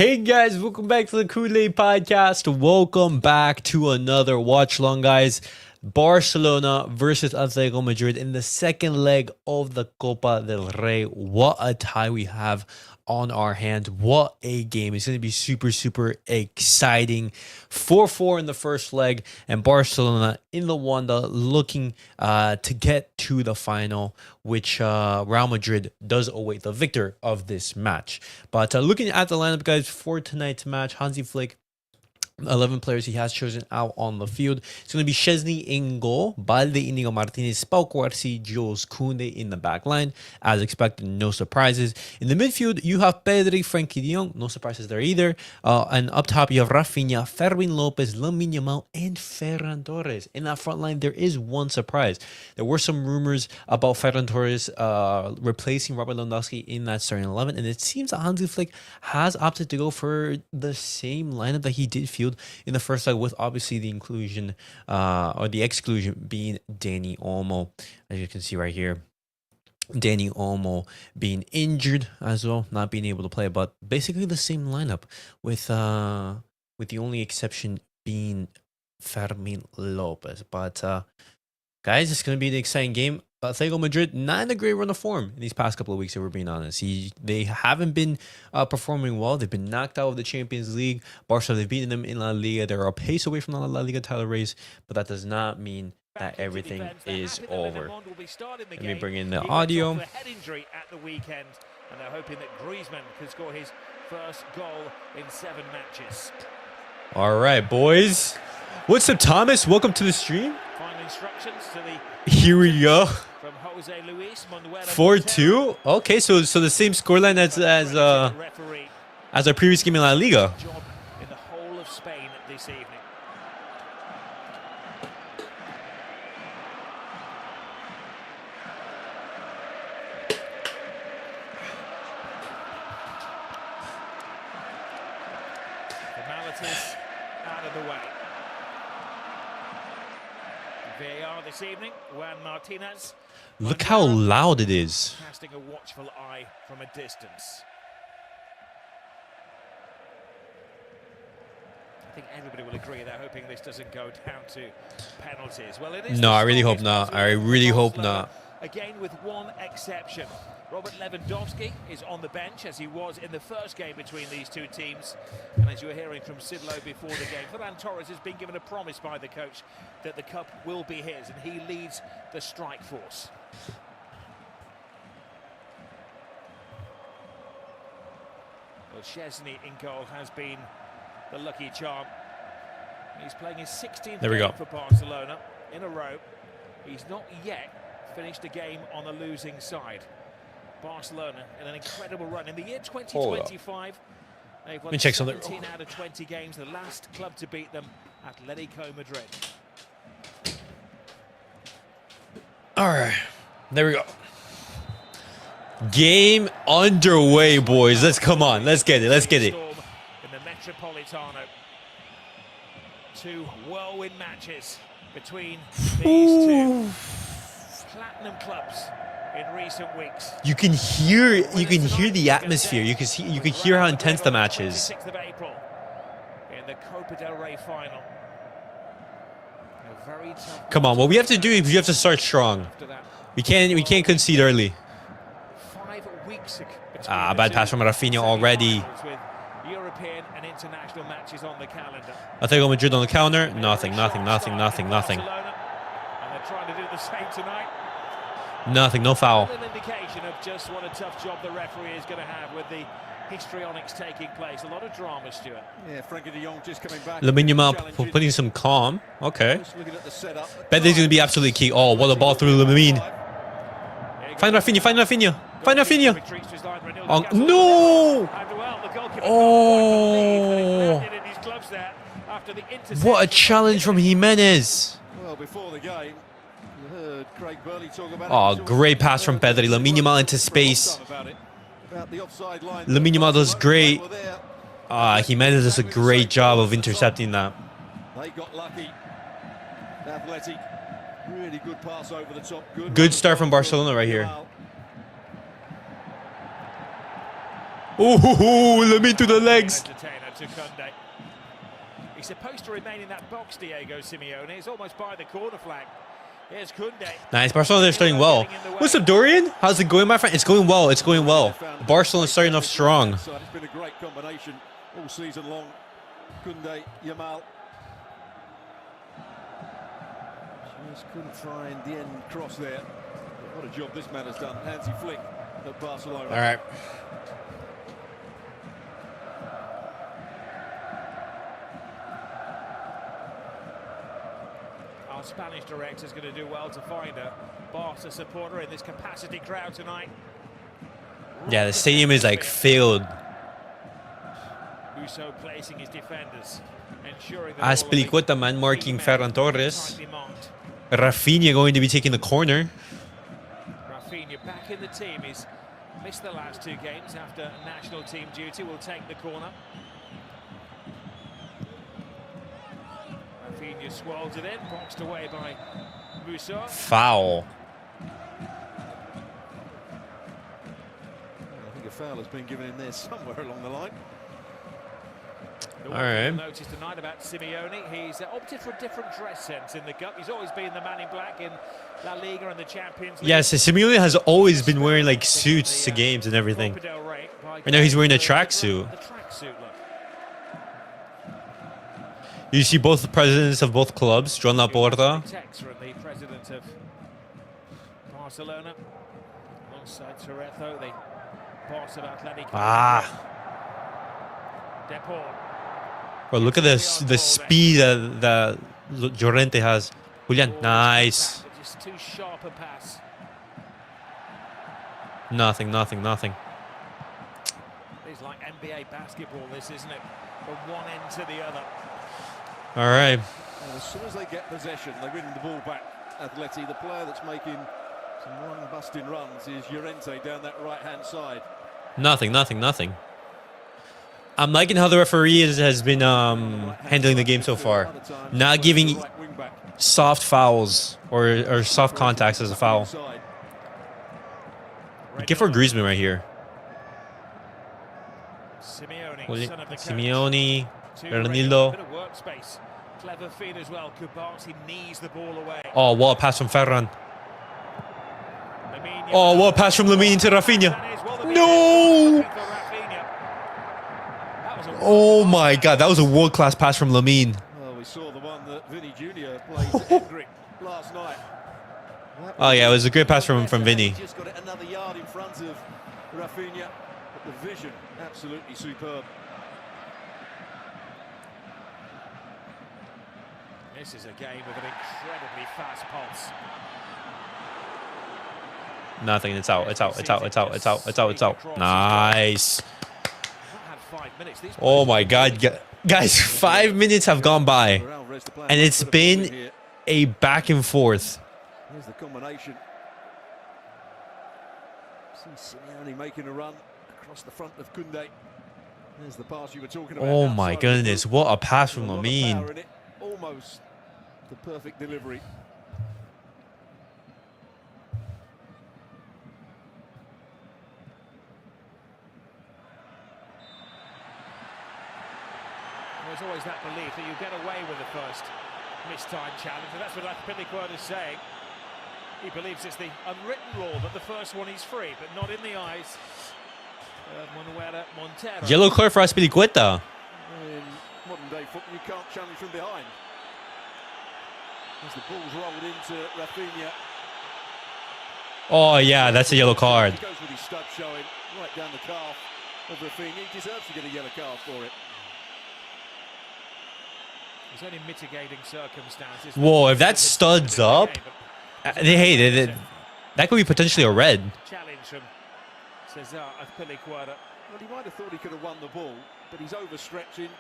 Hey guys, welcome back to the CulePodcast. Welcome back to another watch long, guys. Barcelona versus Atletico Madrid in the second leg of the Copa del Rey. What a tie we have on our hands. What a game. It's going to be super exciting. 4-4 in the first leg, and Barcelona in the Wanda looking to get to the final, which Real Madrid does await the victor of this match. But looking at the lineup, guys, for tonight's match, Hansi Flick, 11 players he has chosen out on the field. It's going to be Szczęsny in goal, Balde, Iñigo, Martínez, Cubarsí, Jules, Koundé in the back line. As expected, no surprises. In the midfield, you have Pedri, Frenkie, Jong, no surprises there either. And up top, you have Raphinha, Fermín, Lamine, Yamal, and Ferran Torres. In that front line, there is one surprise. There were some rumors about Ferran Torres replacing Lewandowski in that starting 11, and it seems that Hansi Flick has opted to go for the same lineup that he did field in the first leg, with obviously the inclusion or the exclusion being Dani Olmo, as you can see right here. Dani Olmo being injured as well, not being able to play, but basically the same lineup with the only exception being Fermín López. But guys, it's going to be an exciting game. Atletico Madrid, not in a great run of form in these past couple of weeks, if we're being honest. They haven't been performing well. They've been knocked out of the Champions League. Barça, they've beaten them in La Liga. They're a pace away from the La Liga title race, but that does not mean that everything is over. Let me bring in the audio. Head injury at the weekend, and they're hoping that Griezmann can score his first goal in 7 matches. All right, boys. What's up, Thomas? Welcome to the stream. Final instructions to the Here we go. from Jose Luis Manuel 4-2. Okay, so the same scoreline as our previous game in La Liga. job in the whole of Spain this evening. Formalities out of the way. VAR this evening, Juan Martínez. Look how loud it is. Casting a watchful eye from a distance. I think everybody will agree they're hoping this doesn't go down to penalties. Well, it is. No, I really hope not. I really hope not. Again, with one exception. Robert Lewandowski is on the bench, as he was in the first game between these two teams. And as you were hearing from Sidlow before the game, Ferran Torres has been given a promise by the coach that the cup will be his, and he leads the strike force. Well, Szczęsny in goal has been the lucky charm. He's playing his 16th game for Barcelona in a row. He's not yet finished a game on the losing side. Barcelona in an incredible run. In the year 2025, they've won 17 out of 20 games. The last club to beat them, Atletico Madrid. All right, there we go. Game underway, boys. Let's come on. Let's get it. Let's get it. In the Metropolitano. 2 whirlwind matches between these two platinum clubs in recent weeks. You can hear the atmosphere. You can hear how intense the match is. 26th of April in the Copa del Rey final. A very tough. Come on, what we have to do is we have to start strong. We can't concede early. 5 weeks ago. Bad pass from Raphinha already. With European and international matches on the calendar. Atletico Madrid on the counter. Nothing. Barcelona, and they're trying to do the same tonight. Nothing, no foul. An indication of just what a tough job the referee is going to have with the histrionics taking place. A lot of drama, Stuart. Yeah, Frenkie de Jong just coming back. Lamine Yamal putting some calm. Okay. Bet they're going to be absolutely key. Oh, what a ball through Lamine. Find Raphinha. Oh, no! Oh! What a challenge from Jimenez. Well, before the game, you heard Craig Burley talk about Oh, great pass from Pedri. Lamine Yamal into space. Lamine Yamal does great. Jimenez does a great job of intercepting that. They got lucky. Athletic, really good pass over the top. Good start from Barcelona right here. Ooh, Lamine to the legs. To Koundé. He's supposed to remain in that box, Diego Simeone. It's almost by the corner flag. Here's Koundé. Nice. Barcelona, they're starting well. What's up, Dorian? How's it going, my friend? It's going well. It's going well. Barcelona starting off strong. It's been a great combination all season long. Koundé, Yamal. Just couldn't find the end cross there. What a job this man has done. Hansi Flick at Barcelona. All right. Our Spanish director is going to do well to find a Barca supporter in this capacity crowd tonight. Yeah, the stadium is like filled. Uso placing his defenders, ensuring that Azpilicueta, man, marking Ferran Torres. Raphinha going to be taking the corner. Raphinha back in the team. He's missed the last 2 games after national team duty. Will take the corner. Raphinha swirls it in, boxed away by Musa. Foul. I think a foul has been given in there somewhere along the line. All right. Notice tonight about Simeone. He's opted for a different dress sense in the cup. He's always been the man in black in La Liga and the Champions League. Yes, Simeone has always been wearing like suits to games and everything. Copa del Rey. Right now he's wearing a tracksuit. The tracksuit look. You see both the presidents of both clubs, Joan Laporta. Text from the president of Barcelona, alongside Toretto, the boss of Atlético. Deport. Bro, look at this, the speed that Llorente has. Julian, nice. Just too sharp a pass. Nothing. It's like NBA basketball, this, isn't it? From one end to the other. All right. And as soon as they get possession, they win the ball back. Atleti, the player that's making some run-busting runs is Llorente down that right-hand side. Nothing. I'm liking how the referee has been handling the game so far. Not giving soft fouls or soft contacts as a foul. Give for Griezmann right here. Simeone, Bernardo. Clever feed as well. Cubarsí knees the ball away. Oh, what a pass from Ferran. Oh, what a pass from Lamine to Raphinha. No! Oh my God, that was a world-class pass from Lamine. Well, we saw the one that Vinny Jr. played to Hendrick last night. Oh yeah, it was a great pass from Vinny. Just got it another yard in front of Raphinha, but the vision absolutely superb. This is a game with an incredibly fast pulse. Nothing. It's out. Nice. Oh my God, guys! 5 minutes have gone by, and it's been a back and forth. Here's the combination. See Simeone making a run across the front of Koundé. There's the pass you were talking about. Oh my goodness! What a pass from Lamine. Almost the perfect delivery. There's always that belief that you get away with the first mistime challenge, and that's what Atletico is saying. He believes it's the unwritten law that the first one is free, but not in the eyes of Manuela Montero. Yellow card for Azpilicueta. In modern day football, you can't challenge from behind. As the ball's rolled into Raphinha. Oh yeah, that's a yellow card. He goes with his stud showing right down the calf of Raphinha. He deserves to get a yellow card for it. There's only mitigating circumstances. Whoa, if that studs up, hey, that could be potentially a red. Challenge from Cesar Azpilicueta. Well, he might have thought he could have won the ball, but he's overstretching.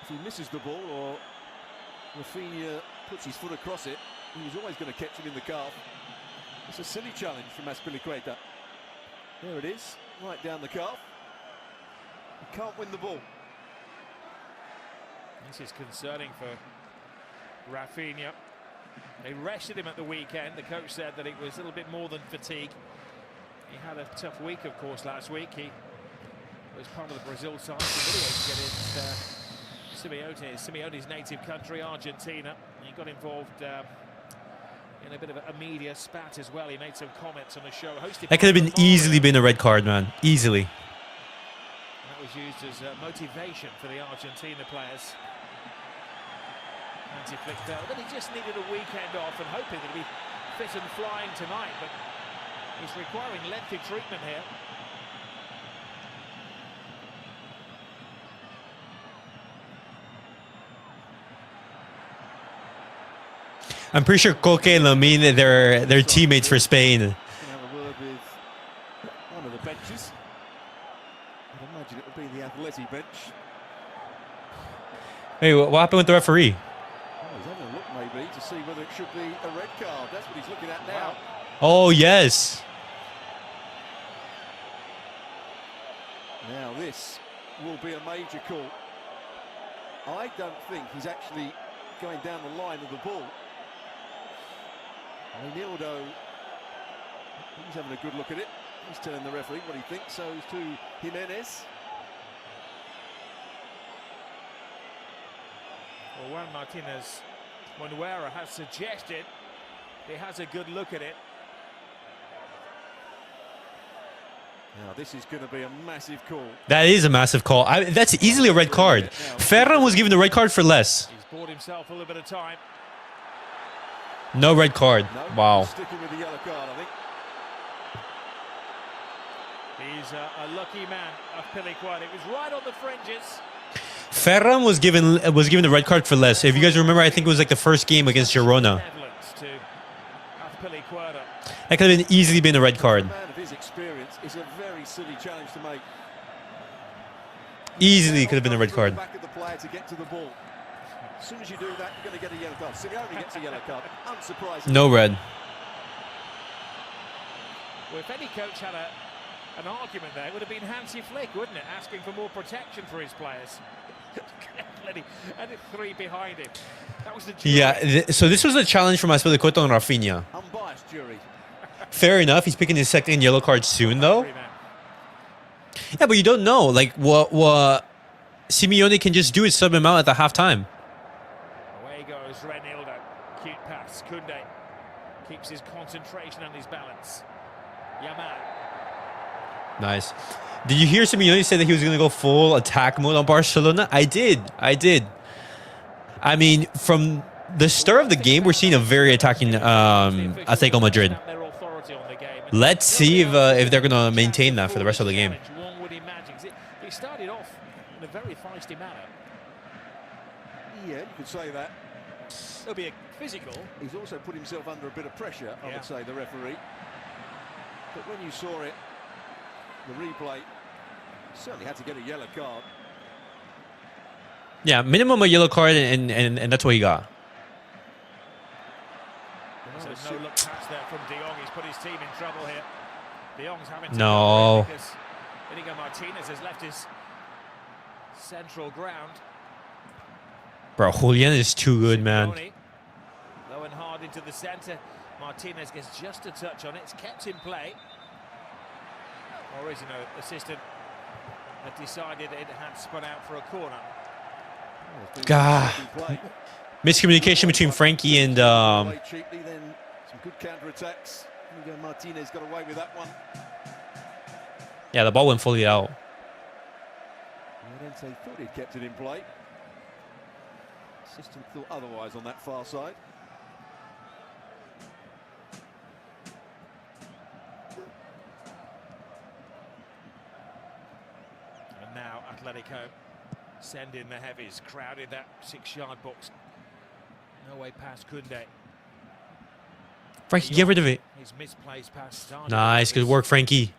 If he misses the ball or Raphinha puts his foot across it, he's always going to catch him in the calf. It's a silly challenge from Azpilicueta. There it is, right down the calf. He can't win the ball. This is concerning for Raphinha. They rested him at the weekend. The coach said that it was a little bit more than fatigue. He had a tough week, of course, last week. He was part of the Brazil side against Simeone's native country, Argentina. He got involved in a bit of a media spat as well. He made some comments on the show. That could have easily been a red card, man. Easily. That was used as motivation for the Argentina players. Hansi Flick felt that he just needed a weekend off and hoping that he'd be fit and flying tonight, but he's requiring lengthy treatment here. I'm pretty sure Koke and Lamine, they're teammates for Spain. Have a word with one of the benches. I'd imagine it would be the Atleti bench. Hey, what happened with the referee? Oh, he's having a look maybe to see whether it should be a red card. That's what he's looking at now. Oh, yes. Now this will be a major call. I don't think he's actually going down the line of the ball. Reinildo, he's having a good look at it. He's telling the referee what he thinks, so is to Jimenez. Well, Juan Martínez Monuera has suggested he has a good look at it. Now this is going to be a massive call. That is a massive call. That's easily a red card. Ferran was given the red card for less. He's bought himself a little bit of time. No red card. No, Wow. sticking with the yellow card, I think. He's a lucky man of Piliquad. It was right on the fringes. Ferran was given the red card for less. If you guys remember, I think it was like the first game against Girona. That could have easily been a red card. A man of his experience is a very silly challenge to make. Easily could have been a red card. Back at the player to get to the ball. As soon as you do that, you're going to get a yellow card. Simeone gets a yellow card. Unsurprising. No red. Well, if any coach had an argument there, it would have been Hansi Flick, wouldn't it? Asking for more protection for his players. And 3 behind him. That was the jury. Yeah, so this was a challenge from Atletico on Raphinha. Unbiased jury. Fair enough. He's picking his second yellow card soon, though. Yeah, but you don't know. Like, what Simeone can just do is sub him out at the halftime. Away goes Reinildo. Cute pass. Koundé keeps his concentration and his balance. Yamal. Nice. Did you hear Simeone say that he was going to go full attack mode on Barcelona? I did. I mean, from the start of the game, we're seeing a very attacking Atletico Madrid. Let's see if they're going to maintain that for the rest of the game. One would imagine. He started off in a very feisty manner. Yeah, you could say that. It'll be a physical. He's also put himself under a bit of pressure, I would say, the referee. But when you saw it, the replay, certainly had to get a yellow card. Yeah, minimum a yellow card, and that's what he got. So no look pass there from De Jong. He's put his team in trouble here. De Jong's having to no. Because Iñigo Martínez has left his central ground. Bro, Julian is too good, man. Low and hard into the centre. Martínez gets just a touch on it. It's kept in play. Or is, assistant had decided it had spun out for a corner. God. Miscommunication between Frenkie and Cheaply, then some good counter-attacks. Martínez got away with that one. Yeah, the ball went fully out. Llorente thought he'd kept it in play. Assistant thought otherwise on that far side. And now Atletico send in the heavies, crowded that 6-yard box. No way past Koundé. Frenkie, get rid of it. His misplaced pass. Nice, good work, Frenkie.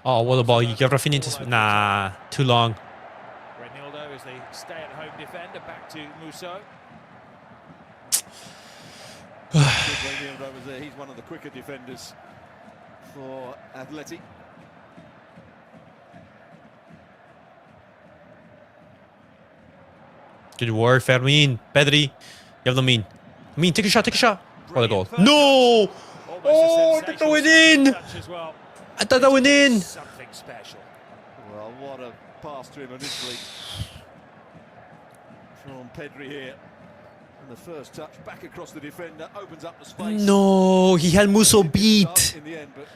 Oh, what a ball. You get Raphinha into... Nah, too long. Reinildo is the stay-at-home defender, back to Musso. Reinildo was there. He's one of the quicker defenders for Atleti. Good work, Fermín. Pedri. You have Lamine. Lamine, take a shot, take a shot. What a goal. No! Oh, to throw it in! I thought that went in. Something special. Well, what a pass to him initially from Pedri here. And the first touch back across the defender opens up the space. No, he had Musso beat. In the end, but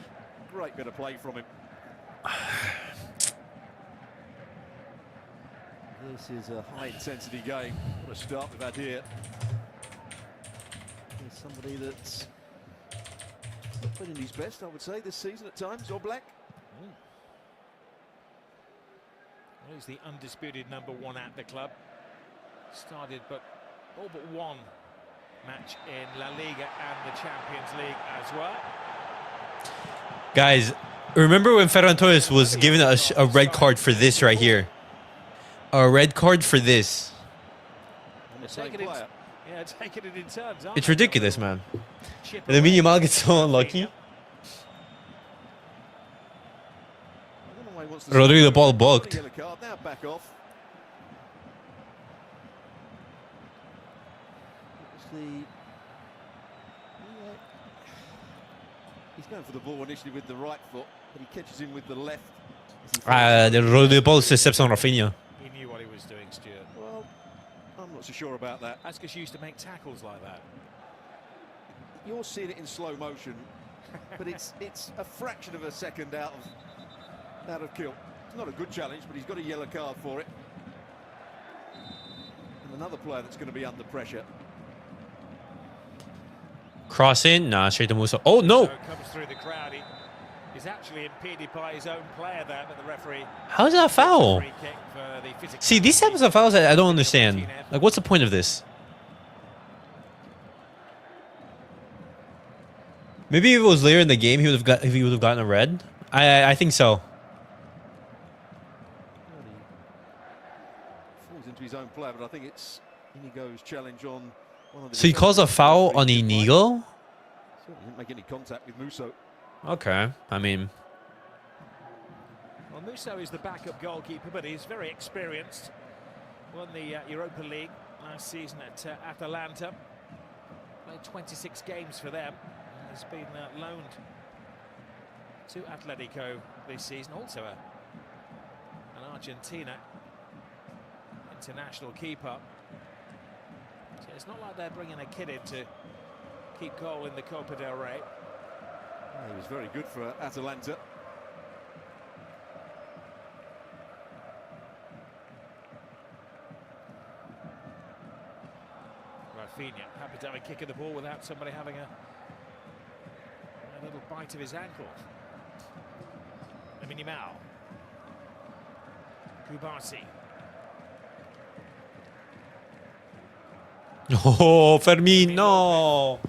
great bit of play from him. This is a high-intensity game. What a start we've had here. There's somebody that's not been in his best, I would say, this season at times, or Black. Well, he's the undisputed #1 at the club. Started but all but one match in La Liga and the Champions League as well. Guys, remember when Ferran Torres was given a red card for this right here? A red card for this. Taking it in turns. It's ridiculous, man. Lamine Yamal gets so unlucky. Rodrigo, the ball booked. Now back off. He's going for the ball initially with the right foot, but he catches him with the left. The ball steps on Raphinha. He knew what he was doing, Stuart. Well, I'm not so sure about that. That's because you used to make tackles like that. You're seeing it in slow motion, but it's a fraction of a second out of kill. It's not a good challenge, but he's got a yellow card for it. And another player that's going to be under pressure. Cross in, nah, straight to Musso. Oh no! So comes through the crowd. He's actually impeded by his own player there, but the referee. How's that foul? See, these types of fouls I don't understand. Like, what's the point of this? Maybe if it was later in the game, he would have gotten a red. I think so. Falls into his own player, but I think it's Iñigo's challenge on. So he calls a foul on Iñigo? Didn't make any contact with Musso. Okay, I mean... Well, Musso is the backup goalkeeper, but he's very experienced. Won the Europa League last season at Atalanta. Played 26 games for them. He's been loaned to Atletico this season. Also an Argentina international keeper. So it's not like they're bringing a kid in to keep goal in the Copa del Rey. Yeah, he was very good for Atalanta. Raphinha happy to have a kick at the ball without somebody having a little bite of his ankle. Lamine Yamal. Cubarsí. Oh, Fermín, no.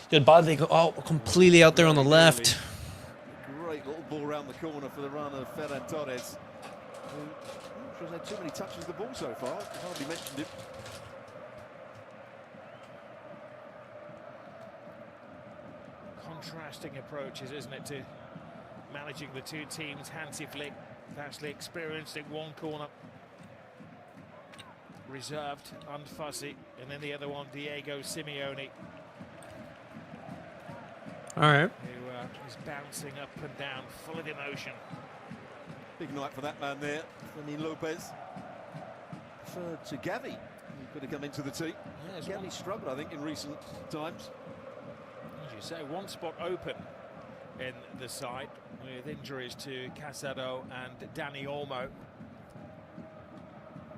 Did Balde go completely out there on the left? Great little ball around the corner for the run of Ferran Torres. I'm not sure he's had too many touches of the ball so far. I hardly mentioned it. Contrasting approaches, isn't it, to managing the two teams. Hansi Flick, vastly experienced in one corner, reserved, unfussy, and then the other one, Diego Simeone. All right. Who is bouncing up and down, full of emotion. Big night for that man there, Fermín Lopez. Preferred to Gavi, who could have come into the team. Yeah, Gavi struggled, I think, in recent times. As you say, one spot open in the side with injuries to Casado and Dani Olmo.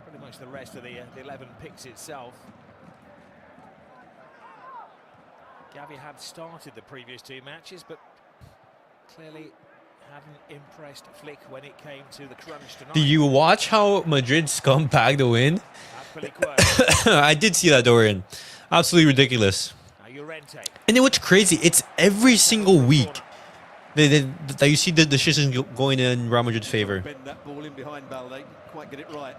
Pretty much the rest of the 11 picks itself. Gavi had started the previous two matches, but clearly hadn't impressed Flick when it came to the crunch tonight. Did you watch how Madrid scumbagged the win? I did see that, Dorian. Absolutely ridiculous. And then what's crazy, it's every single week that you see the decisions going in Real Madrid's favor. Bend that ball in behind Balde, quite get it right.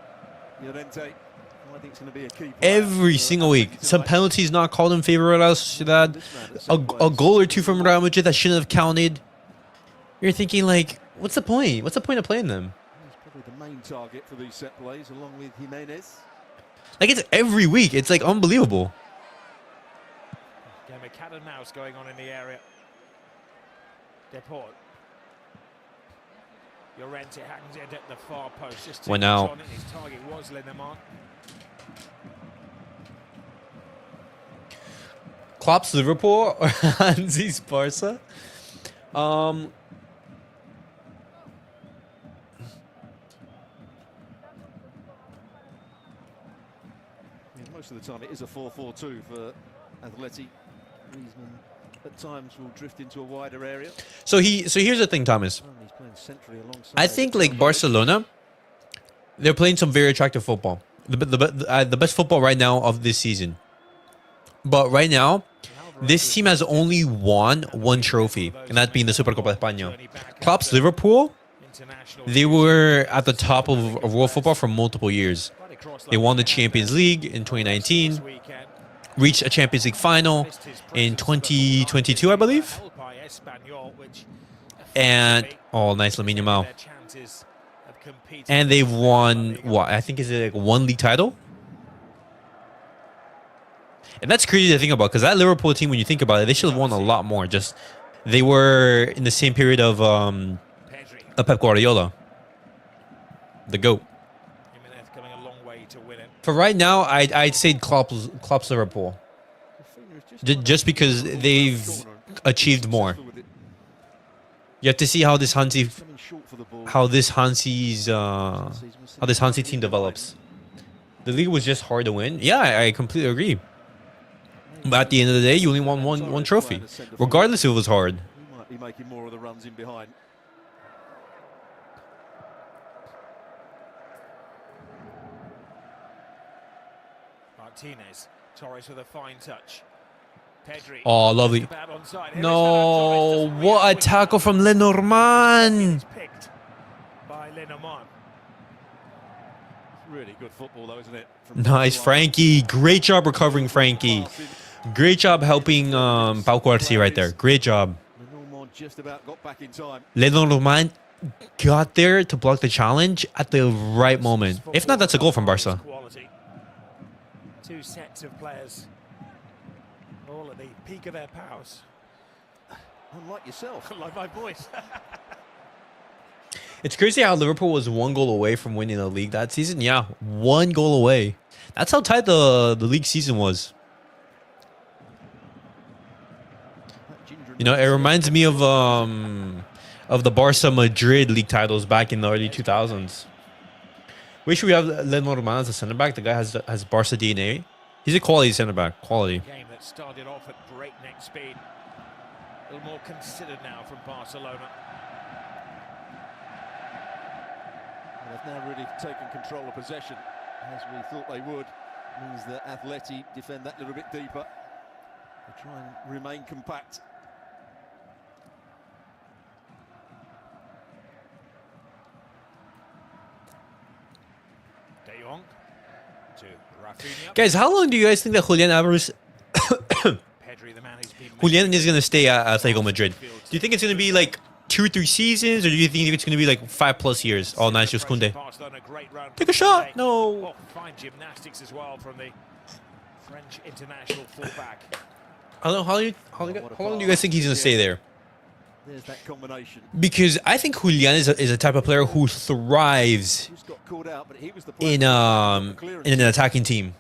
Llorente, I think it's going to be a key. Every single week. Some penalties not called in favor of Real Sociedad. A goal or two from Real Madrid that shouldn't have counted. You're thinking, like, what's the point? What's the point of playing them? He's probably the main target for these set plays, along with Jimenez. Like, it's every week. It's, like, unbelievable. Game of cat and mouse going on in the area. Deport. Llorente hangs it at the far post. Just Went out. on it. His target was Lamine. Klopp's Liverpool or Hansi's Barça? Most of the time it is a 4-4-2 for Atleti. Griezmann at times will drift into a wider area. So here's the thing, Thomas. He's playing centrally alongside. I think like Barcelona, they're playing some very attractive football. The best football right now of this season. But right now, this team has only won one trophy, and that being the Supercopa de España. Klopp's Liverpool, they were at the top of world football for multiple years. They won the Champions League in 2019, reached a Champions League final in 2022, I believe. And, oh, nice Lamine Yamal. And they've won, what, I think is it like one league title? And that's crazy to think about, because that Liverpool team, when you think about it, they should have won a lot more. Just, they were in the same period of Pep Guardiola, the GOAT. For right now, I'd say Klopp's Liverpool. Just because they've achieved more. You have to see how this Hansi team develops. The league was just hard to win. Yeah, I completely agree. But at the end of the day, you only won one trophy, regardless if it was hard. He might be making more of the runs in behind. Martínez, Torres with a fine touch. Pedri. Oh, lovely. No, what a tackle from Lenormand. Picked by Lenormand. Really good football, though, isn't it? Nice, Frenkie. Great job recovering, Frenkie. Great job helping Cubarsí right there. Great job. Just about got back in time. Lenormand got there to block the challenge at the right moment. If not, that's a goal from Barça. Two sets of players, all at the peak of their powers. Unlike yourself. Like my voice. It's crazy how Liverpool was one goal away from winning the league that season. Yeah, one goal away. That's how tight the league season was. You know, it reminds me of the Barça Madrid league titles back in the early 2000s. Wish we have Lenormand as a center back. The guy has Barça DNA. He's a quality center back. Quality. Game that started off at breakneck speed. A little more considered now from Barcelona. They've now really taken control of possession, as we thought they would. Means that Atleti defend that little bit deeper. They try and remain compact. Jong to Raphinha. Guys, how long do you guys think that Julian Alvarez... Pedri, the man who's been Julian is going to stay at Atletico Madrid? Do you think it's going to be like 2 or 3 seasons, or do you think it's going to be like 5+ years? Oh, nice, just Koundé. Take a shot. No. Oh, fine gymnastics as well from the French international fullback. How long do you guys think he's going to stay there? There's that combination. Because I think Julian is a type of player who thrives in an attacking team.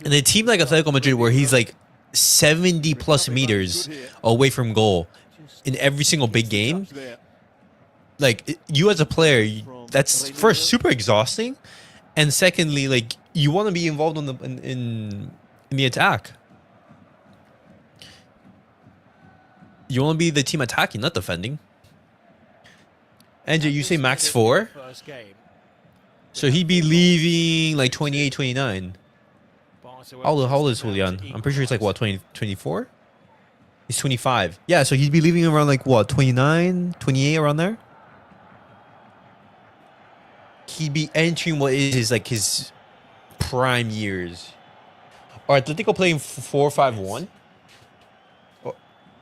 In a team like Atletico Madrid, where he's like 70+ meters away from goal in every single big game, like you as a player, that's first super exhausting, and secondly, like you want to be involved in the attack. You want to be the team attacking, not defending. Andrew, you say max 4? So he'd be leaving like 28, 29. How old is Julian? I'm pretty sure he's like, what, 24? He's 25. Yeah, so he'd be leaving around like, what, 29, 28, around there? He'd be entering what is like his prime years. Are Atletico playing 4-5-1?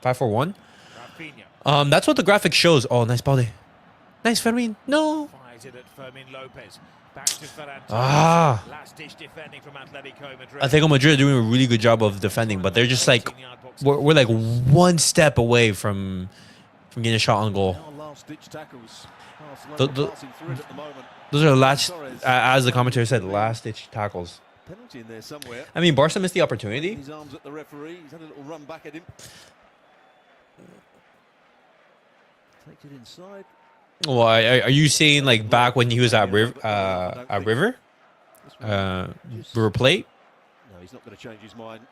5-4-1. That's what the graphic shows. Oh, nice Balde. Nice Fermín. No. Ah. Atletico Madrid are doing a really good job of defending, but they're just like we're like one step away from from getting a shot on goal. Last-ditch tackles. Those are the last, as the commentator said, last-ditch tackles. Penalty in there somewhere. I mean, Barca missed the opportunity. His arms at the referee. He's had a little run back at him. Takes it inside. Well, are you saying like back when he was at River, River Plate? No, he's not going to change his mind.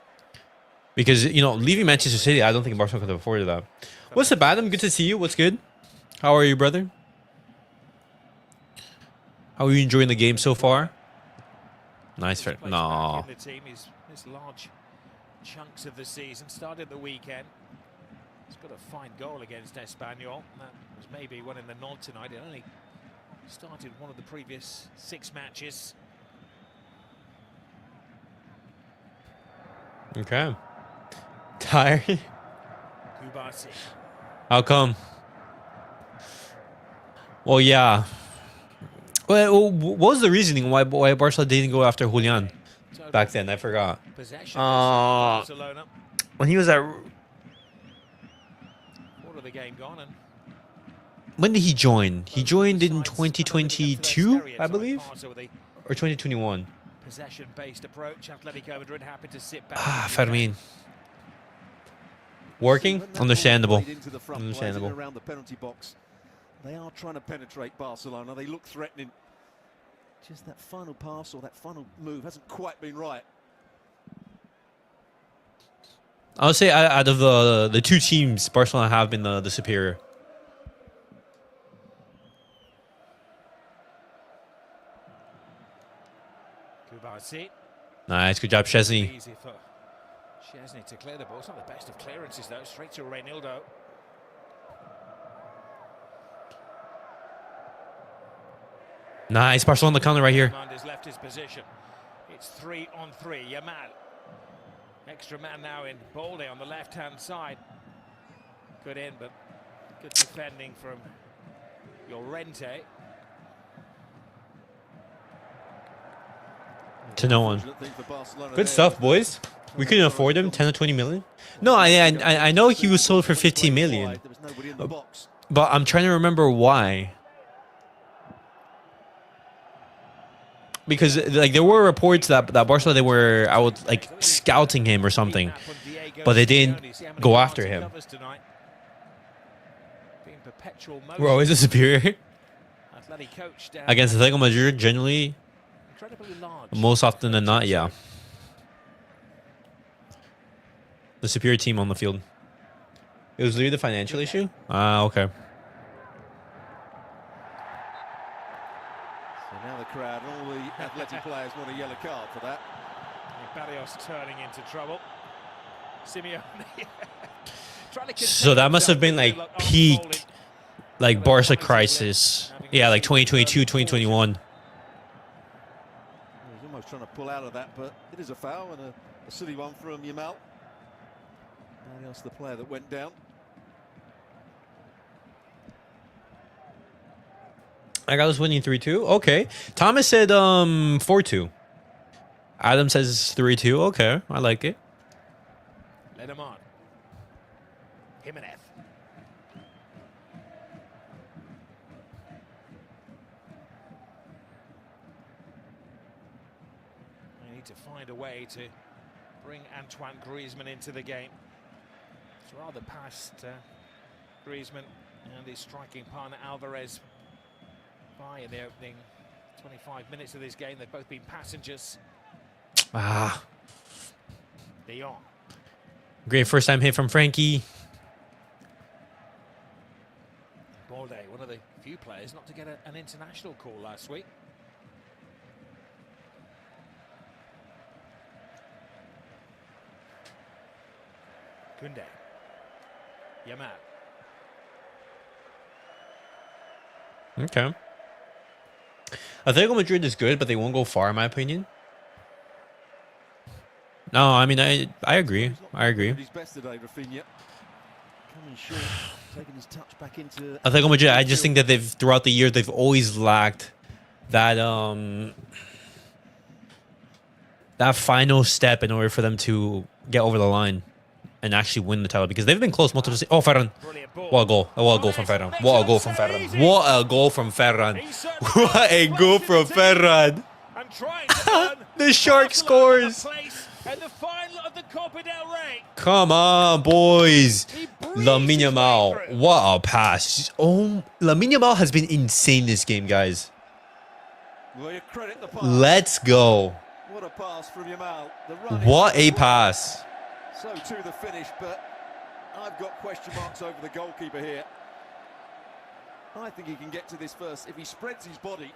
Because, you know, leaving Manchester City, I don't think Barcelona could have afforded that. What's up, Adam? Good to see you. What's good? How are you, brother? How are you enjoying the game so far? Nice. No. The team is large chunks of the season. Started the weekend. He's got a fine goal against Espanyol. That was maybe one in the nod tonight. It only started one of the previous 6 matches. Okay. Tired? Cubarsí. How come? Well, yeah. Well, what was the reasoning why Barca didn't go after Julian back then? I forgot. When he was at... The game gone, and when did he join? He joined in 2022, I believe, or 2021. Possession-based approach. Atletico Madrid happy to sit back. Fermín. Working? Understandable. Understandable. Around the penalty box. They are trying to penetrate Barcelona. They look threatening. Just that final pass or that final move hasn't quite been right. I would say out of the 2 teams, Barcelona have been the superior. Cubarsí. Nice, good job, Szczęsny. Easy for Szczęsny to clear the ball. It's not the best of clearances though. Straight to Reinildo. Nice, Barcelona counter right here. Has left his position. It's 3-on-3. Yamal. Extra man now in Balde on the left-hand side. Good in, but good defending from Llorente. To no one. Good stuff, boys. We couldn't afford him, 10 or 20 million. No, I know he was sold for 15 million. But I'm trying to remember why. Because like there were reports that Barcelona they were out like scouting him or something, but they didn't go after him. We're always a superior against Atletico Madrid. Generally, most often than not, yeah, the superior team on the field. It was literally the financial issue. Okay. Now the crowd and all the Athletic players want a yellow card for that. Barrios turning into trouble. Simeone. So that must have been like peak, like Barca crisis. Yeah, like 2022, 2021. He's almost trying to pull out of that, but it is a foul and a silly one from Yamal. Barrios, the player that went down. I got us winning 3-2. Okay. Thomas said 4-2. Adam says 3-2. Okay, I like it. Let him on. Jimenez. They need to find a way to bring Antoine Griezmann into the game. It's rather past Griezmann and his striking partner Alvarez by in the opening 25 minutes of this game. They've both been passengers. De Jong. Great first time hit from Frenkie. Balde, one of the few players not to get an international call last week. Koundé. Yamal. Okay. Atletico Madrid is good, but they won't go far, in my opinion. No, I mean, I agree. I agree. Atletico Madrid, I just think that they've, throughout the year, they've always lacked that that final step in order for them to get over the line. and actually win the title because they've been close multiple. Oh, Ferran! What a goal! What a goal from Ferran! What a goal from Ferran! What a goal from Ferran! What a goal from Ferran! The shark scores! Come on, boys! Lamine Yamal, what a pass! Oh, Lamine Yamal has been insane this game, guys. Let's go! What a pass from Yamal. What a pass! So to the finish, but I've got question marks over the goalkeeper here. I think he can get to this first. If he spreads his body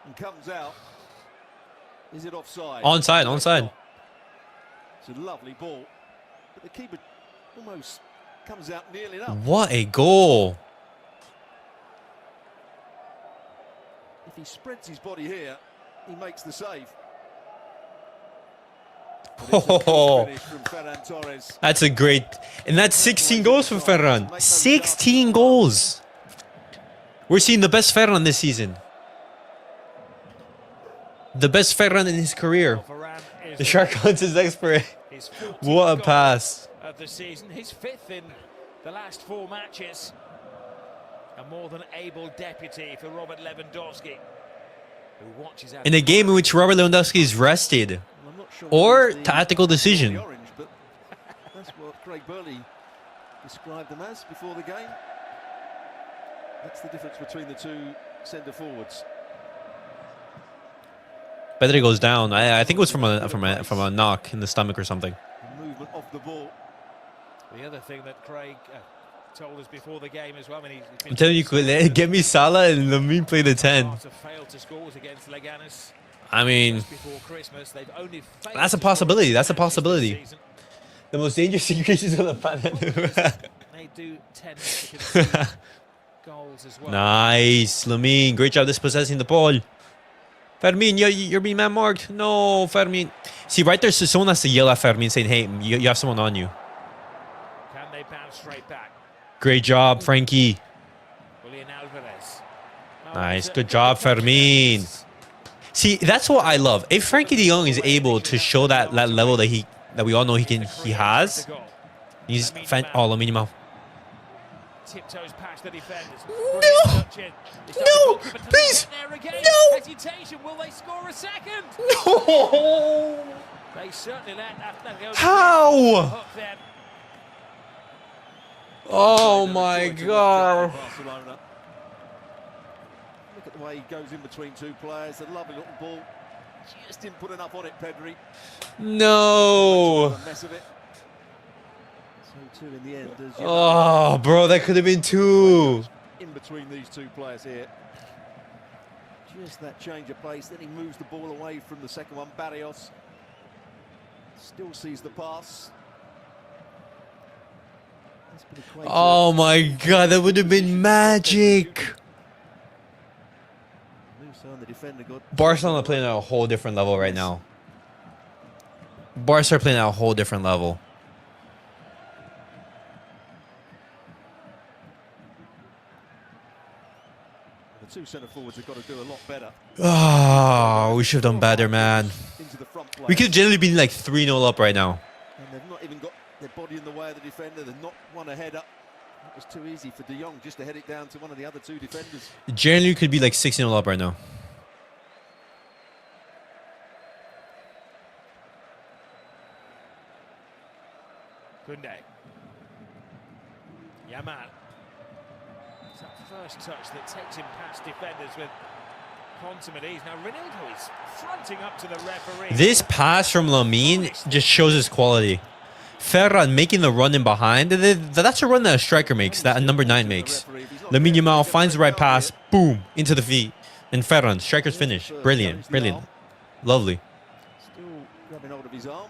and comes out, is it offside? Onside, onside. It's a lovely ball, but the keeper almost comes out nearly enough. What a goal! If he spreads his body here, he makes the save. Oh, that's a great, and that's 16 goals from Ferran. 16 goals. We're seeing the best Ferran this season. The best Ferran in his career. The shark hunts is expert. What a pass! Of the season, his 5th in the last 4 matches. A more than able deputy for Robert Lewandowski, who watches out in a game in which Robert Lewandowski is rested. Or tactical decision. Orange, but that's what Craig Burley described them as before the game. That's the difference between the two centre forwards. Pedri goes down. I think it was from a knock in the stomach or something. The movement of the ball. The other thing that Craig told us before the game as well. I mean, I'm telling you, get me Salah and Lamine play the 10. Failed to score against Leganes. I mean, that's a possibility. That's a possibility. The most dangerous creatures on the planet. They do tend to concede goals as well. Nice, Lamine. Great job dispossessing the ball. Fermín, you're being man marked. No, Fermín. See, right there, so someone has to yell at Fermín saying, hey, you have someone on you. Can they bounce straight back? Great job, Frenkie. Nice, good job, Fermín. See, that's what I love. If Frenkie de Jong is able to show that level that we all know he has, he's Lamine Yamal. Tiptoes past the defenders. No! No! Please! No! Hesitation. Will they score a second? No! They certainly let Atlético. How? Oh my God! Barcelona. Look at the way he goes in between two players. A lovely little ball. Just didn't put enough on it, Pedri. No! Mess of it. So two in the end. Oh, bro, that could have been 2. In between these two players here. Just that change of pace. Then he moves the ball away from the second one. Barrios still sees the pass. Oh my God, that would have been magic. Barcelona playing at a whole different level right now. Barca are playing at a whole different level. The two centre forwards have got to do a lot better. Oh, we should have done better, man. We could have generally been like 3-0 up right now. And they've not even got their body in the way of the defender. They've not won a header. It was too easy for De Jong just to head it down to one of the other two defenders. Generally could be like 6-0 up right now. Koundé. Yamal. It's that first touch that takes him past defenders with consummate ease. Now Ronaldo is fronting up to the referee. This pass from Lamine just shows his quality. Ferran making the run in behind. That's a run that a striker makes, that a number 9 makes. Lamine Yamal finds the right pass, boom, into the feet. And Ferran, striker's finish. Brilliant, brilliant. Lovely. Still grabbing hold of his arm.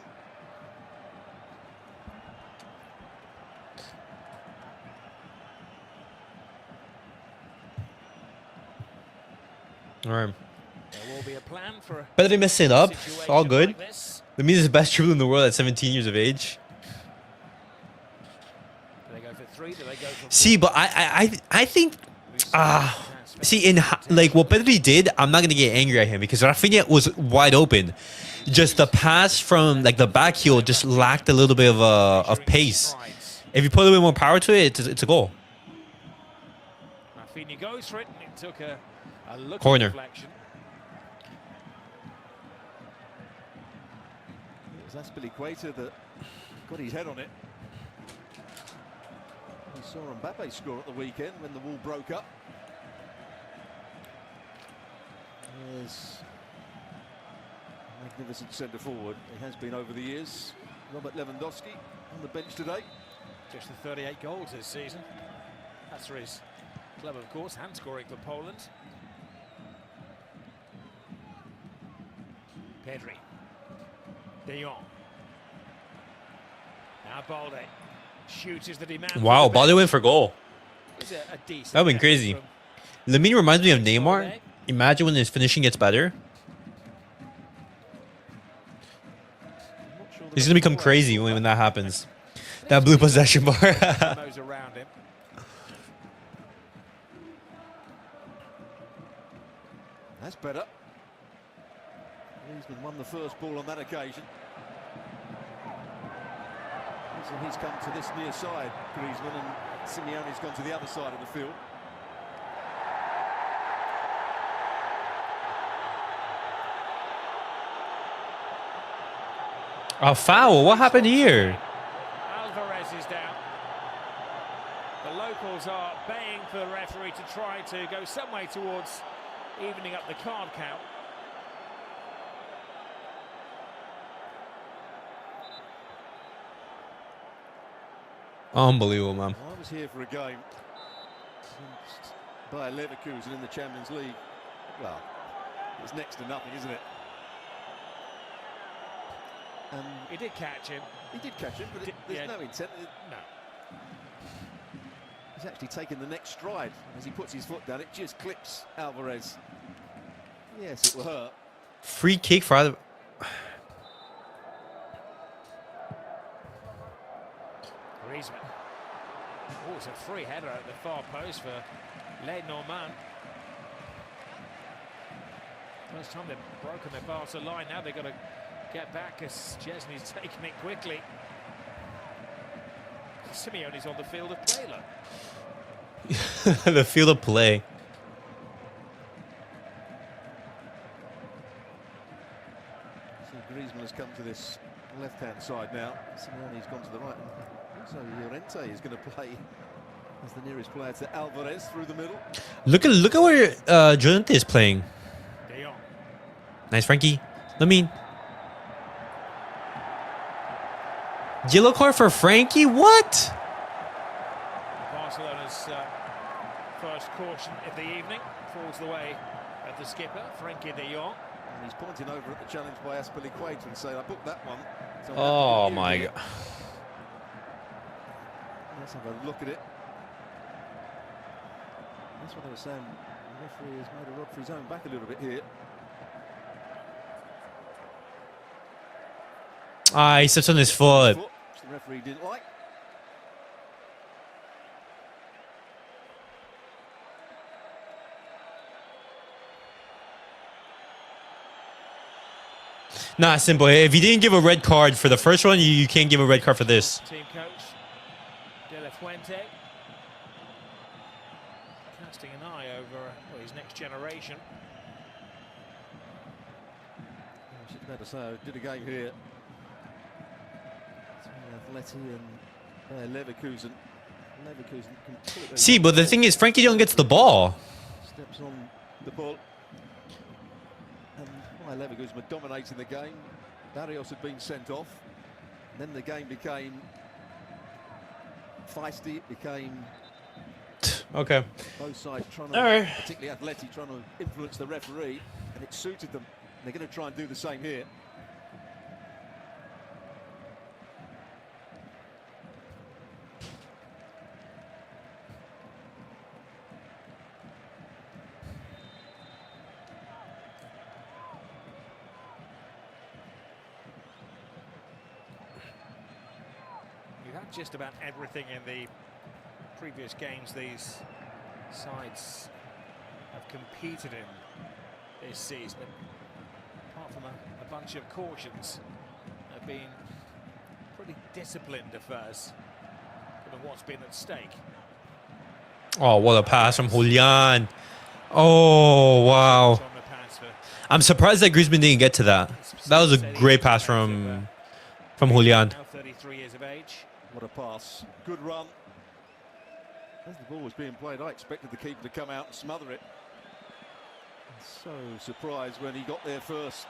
All right. There will be a plan for Better they mess it up. All good. Like this. Lamine is the best dribbler in the world at 17 years of age. Do they go for 3? Do they go for 4? See, but I think See, in like what Pedri did, I'm not gonna get angry at him because Raphinha was wide open. Just the pass from like the back heel just lacked a little bit of pace. If you put a little bit more power to it, it's a goal. Raphinha goes for it, and it took a Corner. Deflection. It was Aspilicueta that got his head on it. We saw Mbappe score at the weekend when the wall broke up. There's a magnificent centre forward. He has been over the years. Robert Lewandowski on the bench today. Just the 38 goals this season. That's for his club, of course, and scoring for Poland. Pedri. De Jong. Now Balde. Shoots is the demand. Wow, Balde went for goal. A decent That went crazy. Lamine reminds me of Neymar. Balde. Imagine when his finishing gets better. He's gonna become crazy when that happens. That blue possession bar. Mows around him. That's better. Griezmann won the first ball on that occasion. So he's come to this near side, Griezmann, and Simeone's gone to the other side of the field. A foul. What happened here? Alvarez is down. The locals are baying for the referee to try to go some way towards evening up the card count. Unbelievable, man. I was here for a game by Leverkusen in the Champions League. Well, it's next to nothing, isn't it? He did catch him. He did catch him, but there's no intent. No. He's actually taken the next stride. As he puts his foot down, it just clips Alvarez. Yes, it will hurt. Free kick for either. Griezmann. Oh, it's a free header at the far post for Le Normand. First time they've broken their Barca line. Now they've got to get back as Szczęsny's taking it quickly. Simeone's on the field of play, look. The field of play. So Griezmann has come to this left-hand side now. Simeone's gone to the right. So Llorente is going to play as the nearest player to Alvarez through the middle. Look at where Llorente is playing. De Jong. Nice, Frenkie. Lamine. Yellow card for Frenkie? What? Barcelona's first caution of the evening falls the way of the skipper, Frenkie de Jong. And he's pointing over at the challenge by Aspilicueta and saying, I booked that one. So Oh my God. Let's have a look at it. That's what I was saying. The referee has made a rod for his own back a little bit here. Ah, he sits on his foot. Which the referee didn't like. Nah, simple. If you didn't give a red card for the first one, you can't give a red card for this. Team coach De La Fuente casting an eye over his next generation. I should better say, I did a game here. Atleti and Leverkusen. Leverkusen completely. See, but the thing is, Frenkie de Jong gets the ball. Steps on the ball. And while Leverkusen were dominating the game, Barrios had been sent off. And then the game became feisty. It became Okay. both sides trying to, All right. particularly Atleti, trying to influence the referee, and it suited them. And they're going to try and do the same here. Just about everything in the previous games these sides have have competed in this season. Apart from a bunch of cautions, have been pretty disciplined affairs given what's been at stake. Oh, what a pass from Julian. Oh, wow. I'm surprised that Griezmann didn't get to that. That was a great pass from Julian. Now 33 years of age. What a pass. Good run. As the ball was being played, I expected the keeper to come out and smother it. So surprised when he got there first,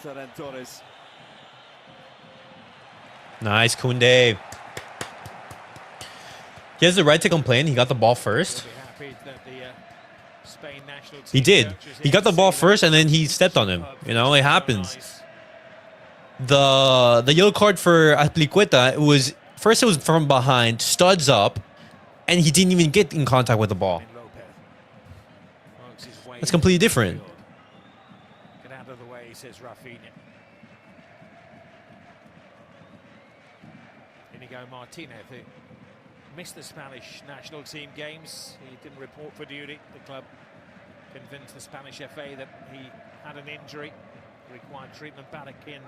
Ferran Torres. Nice, Koundé. He has the right to complain. He got the ball first. He did. He got the ball first, and then he stepped on him. You know, it happens. The yellow card for Azpilicueta, it was from behind, studs up, and he didn't even get in contact with the ball. That's completely different. Get out of the way, says Raphinha. Iñigo Martínez, who missed the Spanish national team games. He didn't report for duty. The club convinced the Spanish FA that he had an injury, required treatment back in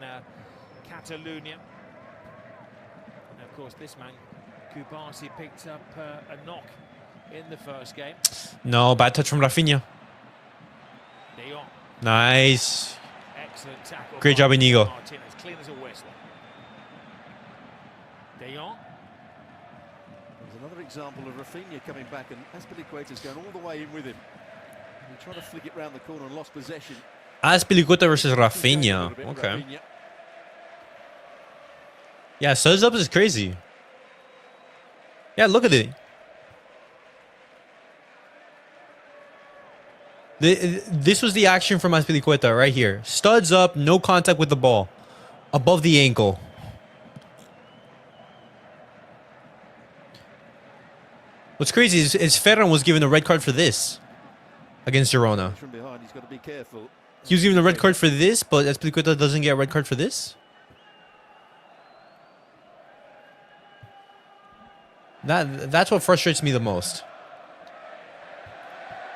Catalonia. And of course, this man, Cubarsí, picked up a knock in the first game. No, bad touch from Raphinha. Nice. Excellent tackle. Great job, Iñigo. Martínez, clean as a whistle. De Jong. There's another example of Raphinha coming back, and Azpilicueta's going all the way in with him. He tried to flick it round the corner and lost possession. Azpilicueta versus Raphinha. Okay. Yeah, studs up is crazy. Yeah, look at it. This was the action from Azpilicueta right here. Studs up, no contact with the ball. Above the ankle. What's crazy is Ferran was given a red card for this against Girona. From behind, he's got to be careful. He was given a red card for this, but Azpilicueta doesn't get a red card for this? That's what frustrates me the most.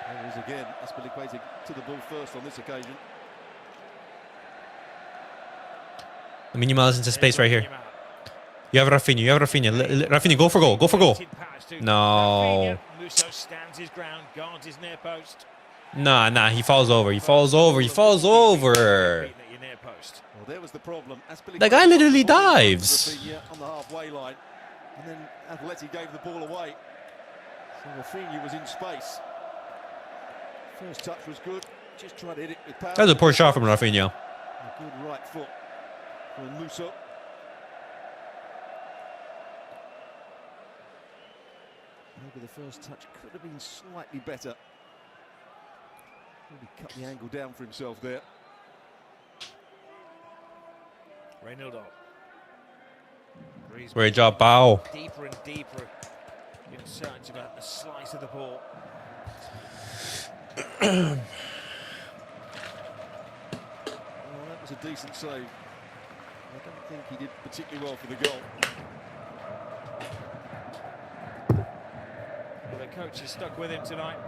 There is again Azpilicueta to the ball first on this occasion. Lamine Yamal is into space right here. You have Raphinha. Raphinha, go for goal. Go for goal. No. Musso stands his ground, guards his near post. Nah. He falls over. He falls over. Well, there was the problem. That guy literally dives. On the halfway line, and then Atleti gave the ball away. So Raphinha was in space. First touch was good. Just tried to hit it with power. That was a poor shot from Raphinha. A good right foot from Musso. Maybe the first touch could have been slightly better. Maybe cut the angle down for himself there. Reynolds. Great job, Bao. Deeper and deeper in search of a slice of the ball. Well, that was a decent save. I don't think he did particularly well for the goal. Well, the coach is stuck with him tonight.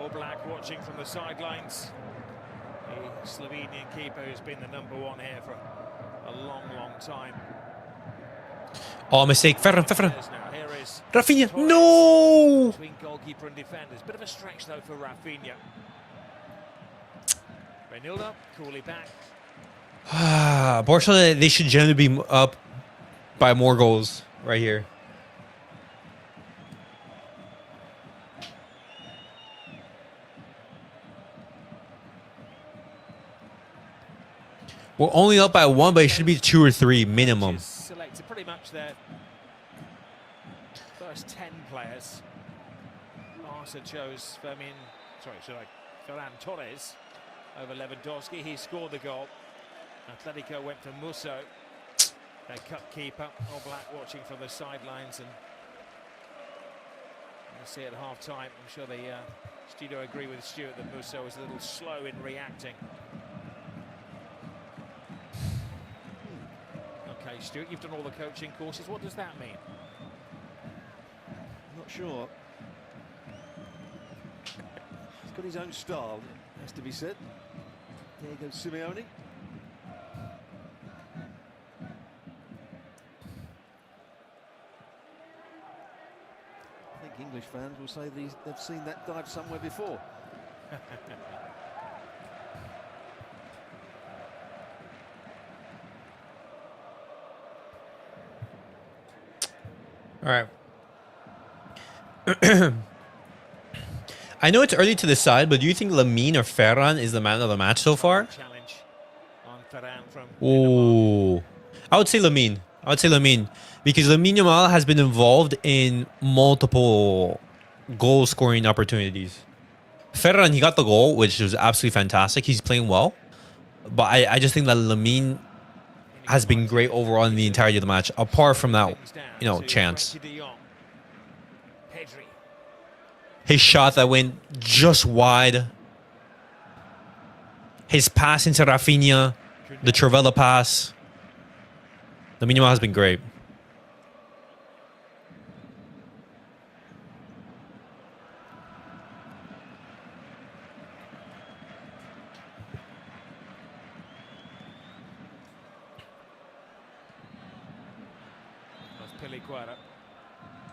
All Black watching from the sidelines. The Slovenian keeper who's been the #1 here for a long time. Oh, mistake. Ferran. Here is Raphinha. No! Between goalkeeper and defenders. Bit of a stretch though for Raphinha. Reynolds coolly back. Barcelona, they should generally be up by more goals right here. We're only up by 1, but it should be 2 or 3 minimum. Selected pretty much their first 10 players. Barça chose Ferran Torres over Lewandowski. He scored the goal. Atletico went for Musso, their cup keeper. All Black watching from the sidelines, and we'll see at half-time. I'm sure the studio agree with Stuart that Musso was a little slow in reacting. Okay, Stuart, you've done all the coaching courses. What does that mean? Not sure. He's got Got his own style, it has to be said. Diego Simeone. I think English fans will say they've seen that dive somewhere before. All right. I know it's early to decide, but do you think Lamine or Ferran is the man of the match so far? Challenge on Ferran from Ooh. I would say Lamine. Because Lamine Yamal has been involved in multiple goal scoring opportunities. Ferran, he got the goal, which was absolutely fantastic. He's playing well. But I just think that Lamine has been great overall in the entirety of the match, apart from that, chance. Pedri. His shot that went just wide. His pass into Raphinha. The Travella pass. Lamine Yamal has been great.